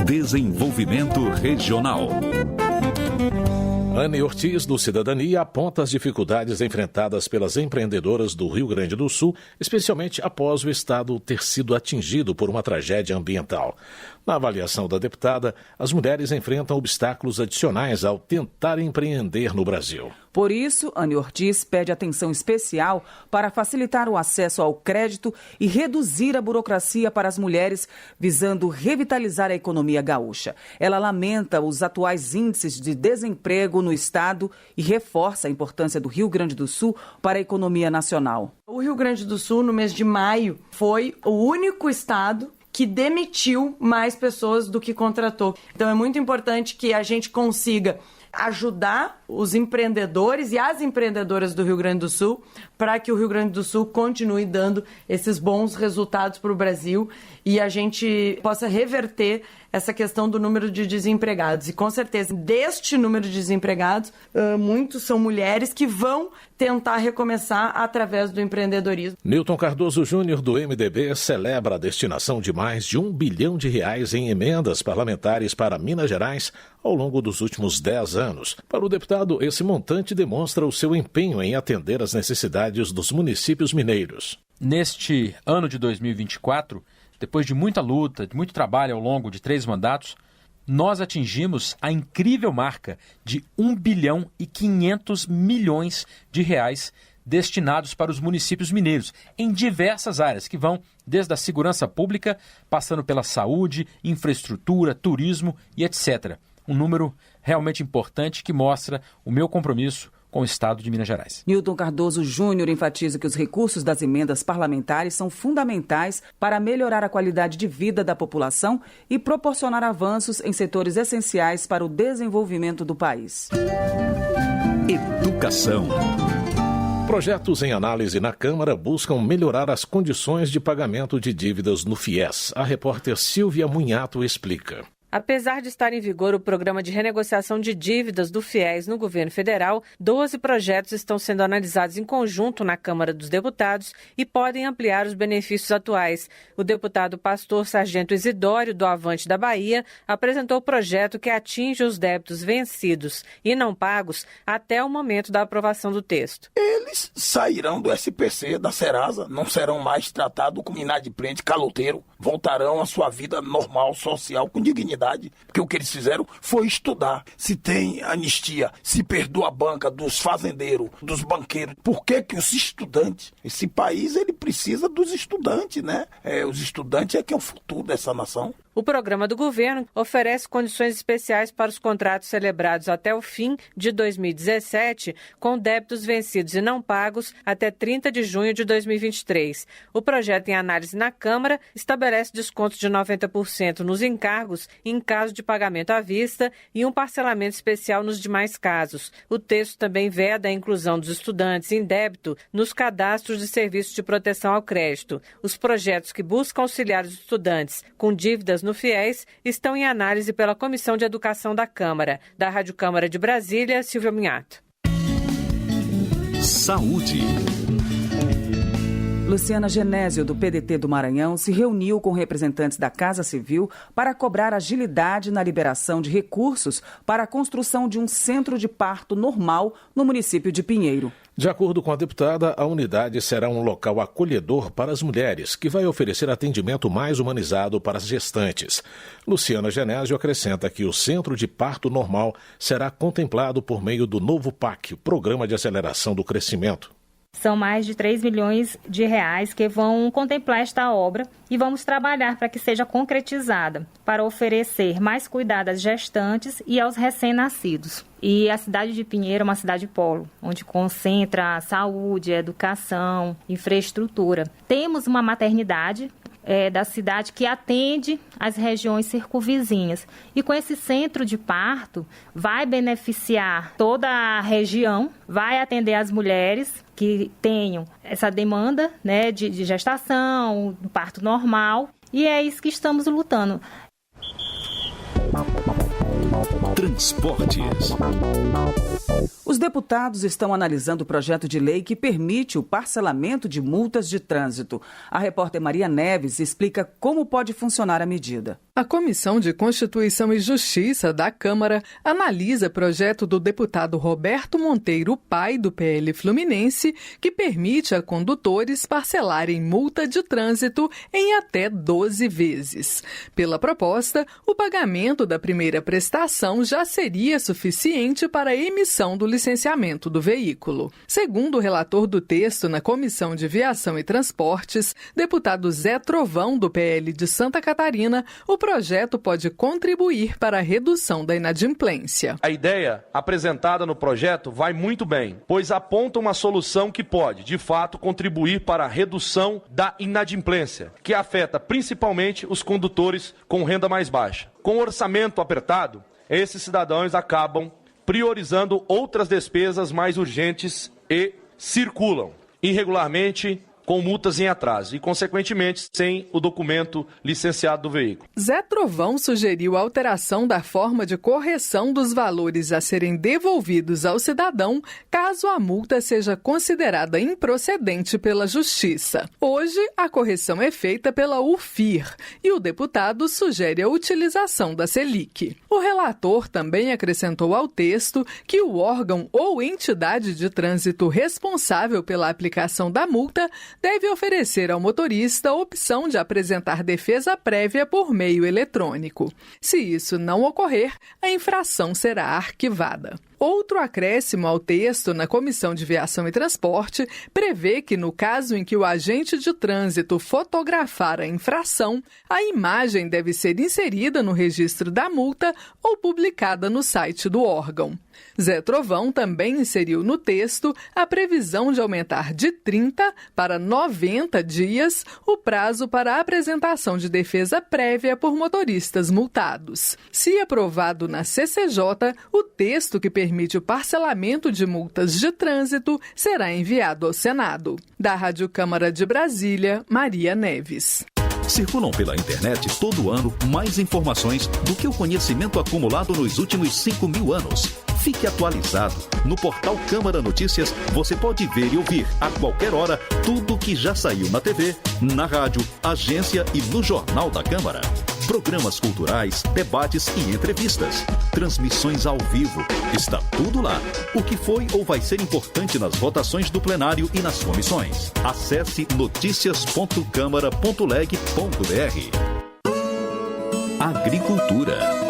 Desenvolvimento Regional. Anne Ortiz, do Cidadania, aponta as dificuldades enfrentadas pelas empreendedoras do Rio Grande do Sul, especialmente após o estado ter sido atingido por uma tragédia ambiental. Na avaliação da deputada, as mulheres enfrentam obstáculos adicionais ao tentar empreender no Brasil. Por isso, Anne Ortiz pede atenção especial para facilitar o acesso ao crédito e reduzir a burocracia para as mulheres, visando revitalizar a economia gaúcha. Ela lamenta os atuais índices de desemprego no estado e reforça a importância do Rio Grande do Sul para a economia nacional. O Rio Grande do Sul, no mês de maio, foi o único estado que demitiu mais pessoas do que contratou. Então é muito importante que a gente consiga ajudar os empreendedores e as empreendedoras do Rio Grande do Sul para que o Rio Grande do Sul continue dando esses bons resultados para o Brasil e a gente possa reverter essa questão do número de desempregados. E com certeza, deste número de desempregados, muitos são mulheres que vão tentar recomeçar através do empreendedorismo. Newton Cardoso Júnior, do MDB, celebra a destinação de mais de R$1 bilhão em emendas parlamentares para Minas Gerais ao longo dos últimos 10 anos. Para o deputado, esse montante demonstra o seu empenho em atender às necessidades dos municípios mineiros. Neste ano de 2024, depois de muita luta, de muito trabalho ao longo de 3 mandatos, nós atingimos a incrível marca de R$1 bilhão e 500 milhões destinados para os municípios mineiros, em diversas áreas, que vão desde a segurança pública, passando pela saúde, infraestrutura, turismo e etc. Um número realmente importante que mostra o meu compromisso com o Estado de Minas Gerais. Newton Cardoso Júnior enfatiza que os recursos das emendas parlamentares são fundamentais para melhorar a qualidade de vida da população e proporcionar avanços em setores essenciais para o desenvolvimento do país. Educação. Projetos em análise na Câmara buscam melhorar as condições de pagamento de dívidas no FIES. A repórter Silvia Munhato explica. Apesar de estar em vigor o programa de renegociação de dívidas do FIES no governo federal, 12 projetos estão sendo analisados em conjunto na Câmara dos Deputados e podem ampliar os benefícios atuais. O deputado Pastor Sargento Isidório, do Avante da Bahia, apresentou o projeto que atinge os débitos vencidos e não pagos até o momento da aprovação do texto. Eles sairão do SPC, da Serasa, não serão mais tratados como inadimplente caloteiro, voltarão à sua vida normal, social, com dignidade. Porque o que eles fizeram foi estudar. Se tem anistia, se perdoa a banca dos fazendeiros, dos banqueiros, por que os estudantes? Esse país ele precisa dos estudantes, né? Os estudantes é que é o futuro dessa nação. O programa do governo oferece condições especiais para os contratos celebrados até o fim de 2017, com débitos vencidos e não pagos até 30 de junho de 2023. O projeto em análise na Câmara estabelece descontos de 90% nos encargos em caso de pagamento à vista e um parcelamento especial nos demais casos. O texto também veda a inclusão dos estudantes em débito nos cadastros de serviços de proteção ao crédito. Os projetos que buscam auxiliar os estudantes com dívidas no FIES estão em análise pela Comissão de Educação da Câmara. Da Rádio Câmara de Brasília, Silvia Munhato. Saúde. Luciana Genésio, do PDT do Maranhão, se reuniu com representantes da Casa Civil para cobrar agilidade na liberação de recursos para a construção de um centro de parto normal no município de Pinheiro. De acordo com a deputada, a unidade será um local acolhedor para as mulheres, que vai oferecer atendimento mais humanizado para as gestantes. Luciana Genésio acrescenta que o centro de parto normal será contemplado por meio do novo PAC, o Programa de Aceleração do Crescimento. São mais de 3 milhões de reais que vão contemplar esta obra e vamos trabalhar para que seja concretizada, para oferecer mais cuidado às gestantes e aos recém-nascidos. E a cidade de Pinheiro é uma cidade polo, onde concentra saúde, educação, infraestrutura. Temos uma maternidade da cidade que atende as regiões circunvizinhas. E com esse centro de parto, vai beneficiar toda a região, vai atender as mulheres que tenham essa demanda, né, de gestação, do parto normal. E é isso que estamos lutando. Transportes. Os deputados estão analisando o projeto de lei que permite o parcelamento de multas de trânsito. A repórter Maria Neves explica como pode funcionar a medida. A Comissão de Constituição e Justiça da Câmara analisa projeto do deputado Roberto Monteiro, pai do PL Fluminense, que permite a condutores parcelarem multa de trânsito em até 12 vezes. Pela proposta, o pagamento da primeira prestação já seria suficiente para a emissão do licenciamento do veículo. Segundo o relator do texto na Comissão de Viação e Transportes, deputado Zé Trovão, do PL de Santa Catarina, o projeto pode contribuir para a redução da inadimplência. A ideia apresentada no projeto vai muito bem, pois aponta uma solução que pode, de fato, contribuir para a redução da inadimplência, que afeta principalmente os condutores com renda mais baixa. Com o orçamento apertado, esses cidadãos acabam priorizando outras despesas mais urgentes e circulam irregularmente com multas em atraso e, consequentemente, sem o documento licenciado do veículo. Zé Trovão sugeriu a alteração da forma de correção dos valores a serem devolvidos ao cidadão caso a multa seja considerada improcedente pela Justiça. Hoje, a correção é feita pela UFIR e o deputado sugere a utilização da Selic. O relator também acrescentou ao texto que o órgão ou entidade de trânsito responsável pela aplicação da multa deve oferecer ao motorista a opção de apresentar defesa prévia por meio eletrônico. Se isso não ocorrer, a infração será arquivada. Outro acréscimo ao texto na Comissão de Viação e Transporte prevê que, no caso em que o agente de trânsito fotografar a infração, a imagem deve ser inserida no registro da multa ou publicada no site do órgão. Zé Trovão também inseriu no texto a previsão de aumentar de 30 para 90 dias o prazo para a apresentação de defesa prévia por motoristas multados. Se aprovado na CCJ, o texto que permite o parcelamento de multas de trânsito será enviado ao Senado. Da Rádio Câmara de Brasília, Maria Neves. Circulam pela internet todo ano mais informações do que o conhecimento acumulado nos últimos 5.000 anos. Fique atualizado. No portal Câmara Notícias, você pode ver e ouvir a qualquer hora tudo que já saiu na TV, na rádio, agência e no Jornal da Câmara. Programas culturais, debates e entrevistas. Transmissões ao vivo. Está tudo lá. O que foi ou vai ser importante nas votações do plenário e nas comissões. Acesse noticias.câmara.leg.br. Agricultura.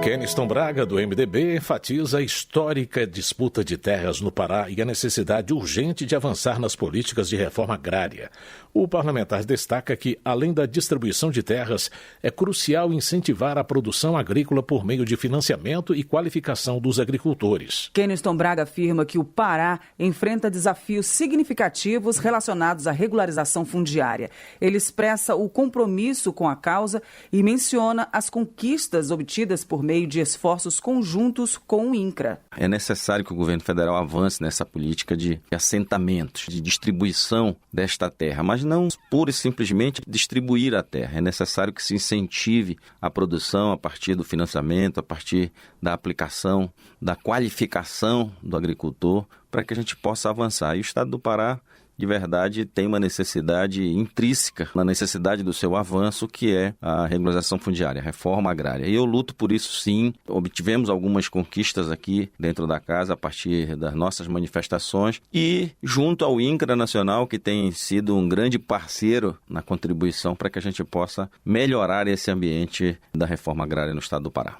Keniston Braga, do MDB, enfatiza a histórica disputa de terras no Pará e a necessidade urgente de avançar nas políticas de reforma agrária. O parlamentar destaca que, além da distribuição de terras, é crucial incentivar a produção agrícola por meio de financiamento e qualificação dos agricultores. Keniston Braga afirma que o Pará enfrenta desafios significativos relacionados à regularização fundiária. Ele expressa o compromisso com a causa e menciona as conquistas obtidas por meio de esforços conjuntos com o INCRA. É necessário que o governo federal avance nessa política de assentamentos, de distribuição desta terra, mas não pura e simplesmente distribuir a terra. É necessário que se incentive a produção a partir do financiamento, a partir da aplicação, da qualificação do agricultor, para que a gente possa avançar. E o Estado do Pará, de verdade, tem uma necessidade intrínseca na necessidade do seu avanço, que é a regularização fundiária, a reforma agrária. E eu luto por isso, sim. Obtivemos algumas conquistas aqui dentro da casa a partir das nossas manifestações e junto ao INCRA Nacional, que tem sido um grande parceiro na contribuição para que a gente possa melhorar esse ambiente da reforma agrária no estado do Pará.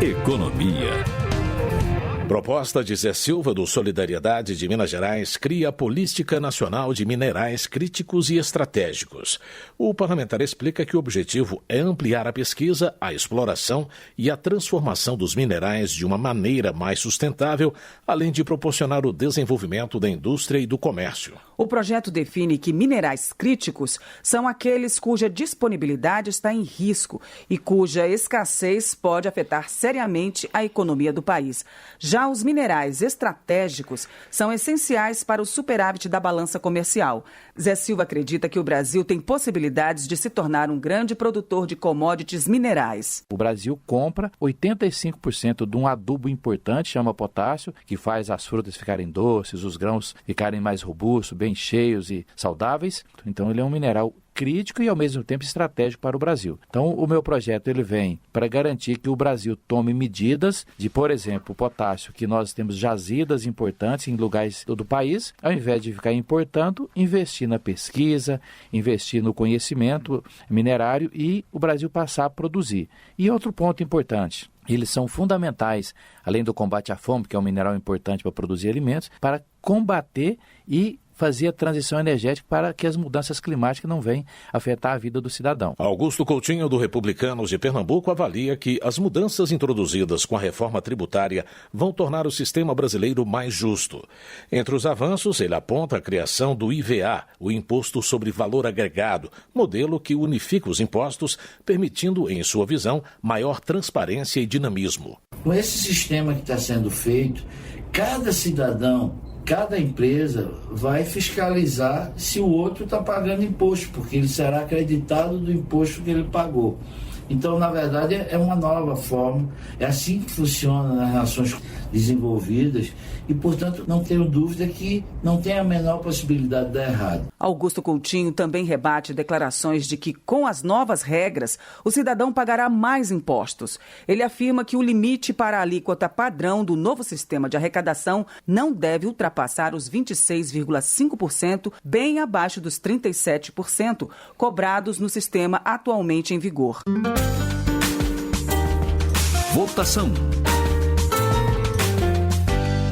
Economia. Proposta de Zé Silva, do Solidariedade de Minas Gerais, cria a Política Nacional de Minerais Críticos e Estratégicos. O parlamentar explica que o objetivo é ampliar a pesquisa, a exploração e a transformação dos minerais de uma maneira mais sustentável, além de proporcionar o desenvolvimento da indústria e do comércio. O projeto define que minerais críticos são aqueles cuja disponibilidade está em risco e cuja escassez pode afetar seriamente a economia do país. Já os minerais estratégicos são essenciais para o superávit da balança comercial. Zé Silva acredita que o Brasil tem possibilidades de se tornar um grande produtor de commodities minerais. O Brasil compra 85% de um adubo importante, chama potássio, que faz as frutas ficarem doces, os grãos ficarem mais robustos, bem cheios e saudáveis. Então ele é um mineral crítico e ao mesmo tempo estratégico para o Brasil. Então o meu projeto ele vem para garantir que o Brasil tome medidas de, por exemplo, o potássio, que nós temos jazidas importantes em lugares do país, ao invés de ficar importando, investir na pesquisa, investir no conhecimento minerário e o Brasil passar a produzir. E outro ponto importante, eles são fundamentais, além do combate à fome, que é um mineral importante para produzir alimentos, para combater e fazer a transição energética para que as mudanças climáticas não venham afetar a vida do cidadão. Augusto Coutinho, do Republicanos de Pernambuco, avalia que as mudanças introduzidas com a reforma tributária vão tornar o sistema brasileiro mais justo. Entre os avanços, ele aponta a criação do IVA, o Imposto sobre Valor Agregado, modelo que unifica os impostos, permitindo, em sua visão, maior transparência e dinamismo. Com esse sistema que está sendo feito, cada cidadão, cada empresa vai fiscalizar se o outro está pagando imposto, porque ele será acreditado do imposto que ele pagou. Então, na verdade, é uma nova forma, é assim que funciona nas nações desenvolvidas e, portanto, não tenho dúvida que não tem a menor possibilidade de dar errado. Augusto Coutinho também rebate declarações de que, com as novas regras, o cidadão pagará mais impostos. Ele afirma que o limite para a alíquota padrão do novo sistema de arrecadação não deve ultrapassar os 26,5%, bem abaixo dos 37% cobrados no sistema atualmente em vigor. Votação.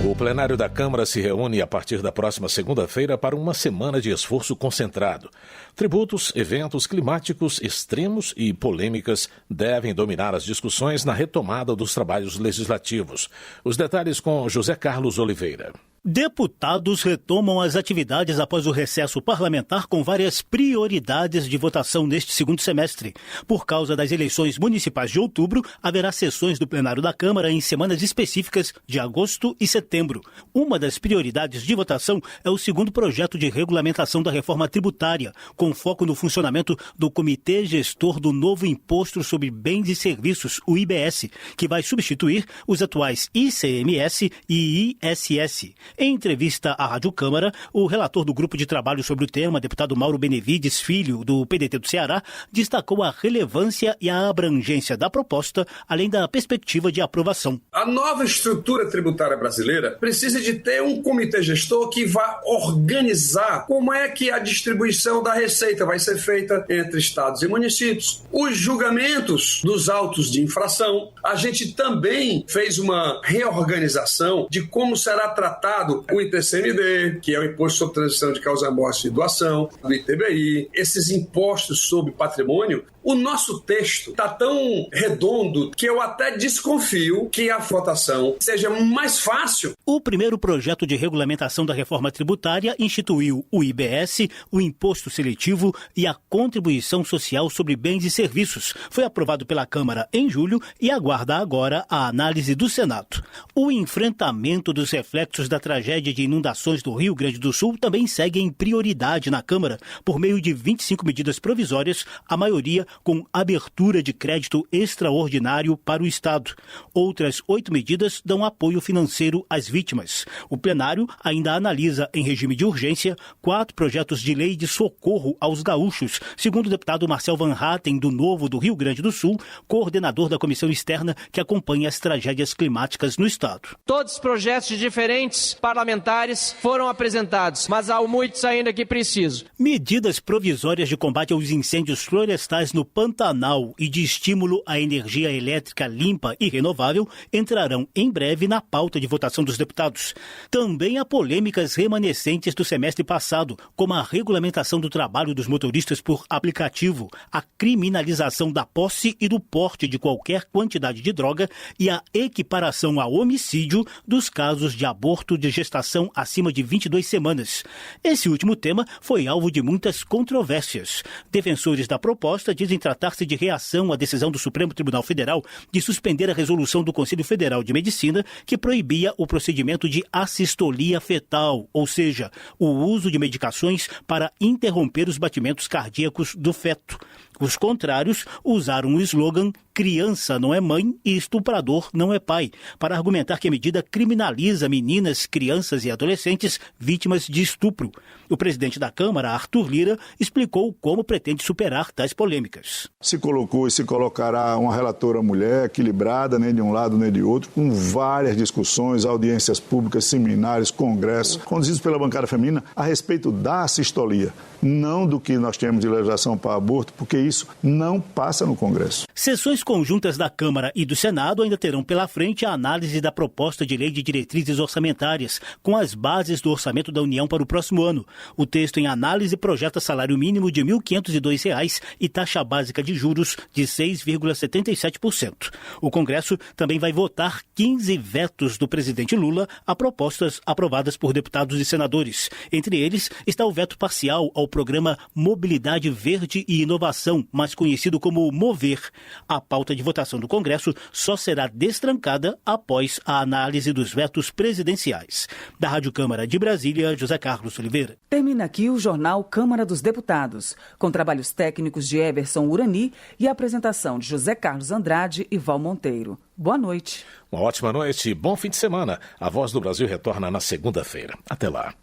O plenário da Câmara se reúne a partir da próxima segunda-feira para uma semana de esforço concentrado. Tributos, eventos climáticos extremos e polêmicas devem dominar as discussões na retomada dos trabalhos legislativos. Os detalhes com José Carlos Oliveira. Deputados retomam as atividades após o recesso parlamentar com várias prioridades de votação neste segundo semestre. Por causa das eleições municipais de outubro, haverá sessões do plenário da Câmara em semanas específicas de agosto e setembro. Uma das prioridades de votação é o segundo projeto de regulamentação da reforma tributária, com foco no funcionamento do Comitê Gestor do novo Imposto sobre Bens e Serviços, o IBS, que vai substituir os atuais ICMS e ISS. Em entrevista à Rádio Câmara, o relator do grupo de trabalho sobre o tema, deputado Mauro Benevides Filho, do PDT do Ceará, destacou a relevância e a abrangência da proposta, além da perspectiva de aprovação. A nova estrutura tributária brasileira precisa de ter um comitê gestor que vá organizar como é que a distribuição da receita vai ser feita entre estados e municípios. Os julgamentos dos autos de infração. A gente também fez uma reorganização de como será tratado o ITCMD, que é o Imposto sobre Transição de Causa-Morte e Doação, do ITBI, esses impostos sobre patrimônio. O nosso texto está tão redondo que eu até desconfio que a votação seja mais fácil. O primeiro projeto de regulamentação da reforma tributária instituiu o IBS, o Imposto Seletivo e a Contribuição Social sobre Bens e Serviços. Foi aprovado pela Câmara em julho e aguarda agora a análise do Senado. O enfrentamento dos reflexos da tragédia de inundações do Rio Grande do Sul também segue em prioridade na Câmara, por meio de 25 medidas provisórias, a maioria com abertura de crédito extraordinário para o Estado. Outras 8 medidas dão apoio financeiro às vítimas. O plenário ainda analisa, em regime de urgência, 4 projetos de lei de socorro aos gaúchos, segundo o deputado Marcel Van Hatten, do Novo do Rio Grande do Sul, coordenador da comissão externa que acompanha as tragédias climáticas no Estado. Todos os projetos de diferentes parlamentares foram apresentados, mas há muitos ainda que precisam. Medidas provisórias de combate aos incêndios florestais no Pantanal e de estímulo à energia elétrica limpa e renovável entrarão em breve na pauta de votação dos deputados. Também há polêmicas remanescentes do semestre passado, como a regulamentação do trabalho dos motoristas por aplicativo, a criminalização da posse e do porte de qualquer quantidade de droga e a equiparação ao homicídio dos casos de aborto de gestação acima de 22 semanas. Esse último tema foi alvo de muitas controvérsias. Defensores da proposta dizem tratar-se de reação à decisão do Supremo Tribunal Federal de suspender a resolução do Conselho Federal de Medicina que proibia o procedimento de assistolia fetal, ou seja, o uso de medicações para interromper os batimentos cardíacos do feto. Os contrários usaram o slogan "criança não é mãe e estuprador não é pai", para argumentar que a medida criminaliza meninas, crianças e adolescentes vítimas de estupro. O presidente da Câmara, Arthur Lira, explicou como pretende superar tais polêmicas. Se colocou e se colocará uma relatora mulher, equilibrada, nem de um lado nem de outro, com várias discussões, audiências públicas, seminários, congressos, conduzidos pela bancada feminina, a respeito da assistolia, não do que nós temos de legislação para aborto, porque isso não passa no Congresso. Sessões conjuntas da Câmara e do Senado ainda terão pela frente a análise da proposta de lei de diretrizes orçamentárias, com as bases do orçamento da União para o próximo ano. O texto em análise projeta salário mínimo de R$ 1.502 e taxa básica de juros de 6,77%. O Congresso também vai votar 15 vetos do presidente Lula a propostas aprovadas por deputados e senadores. Entre eles está o veto parcial ao programa Mobilidade Verde e Inovação, mais conhecido como MOVER. A pauta de votação do Congresso só será destrancada após a análise dos vetos presidenciais. Da Rádio Câmara de Brasília, José Carlos Oliveira. Termina aqui o jornal Câmara dos Deputados, com trabalhos técnicos de Everson Urani e a apresentação de José Carlos Andrade e Val Monteiro. Boa noite. Uma ótima noite e bom fim de semana. A Voz do Brasil retorna na segunda-feira. Até lá.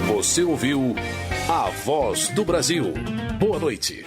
Você ouviu A Voz do Brasil. Boa noite.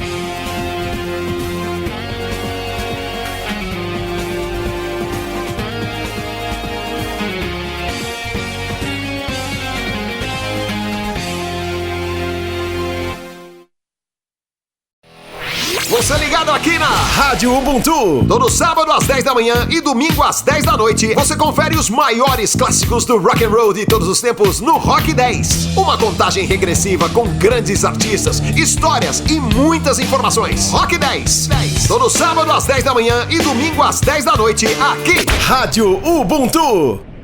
Você ligado aqui na Rádio Ubuntu. Todo sábado às 10 da manhã e domingo às 10 da noite, você confere os maiores clássicos do rock and roll de todos os tempos no Rock 10. Uma contagem regressiva com grandes artistas, histórias e muitas informações. Rock 10. Todo sábado às 10 da manhã e domingo às 10 da noite, aqui. Rádio Ubuntu.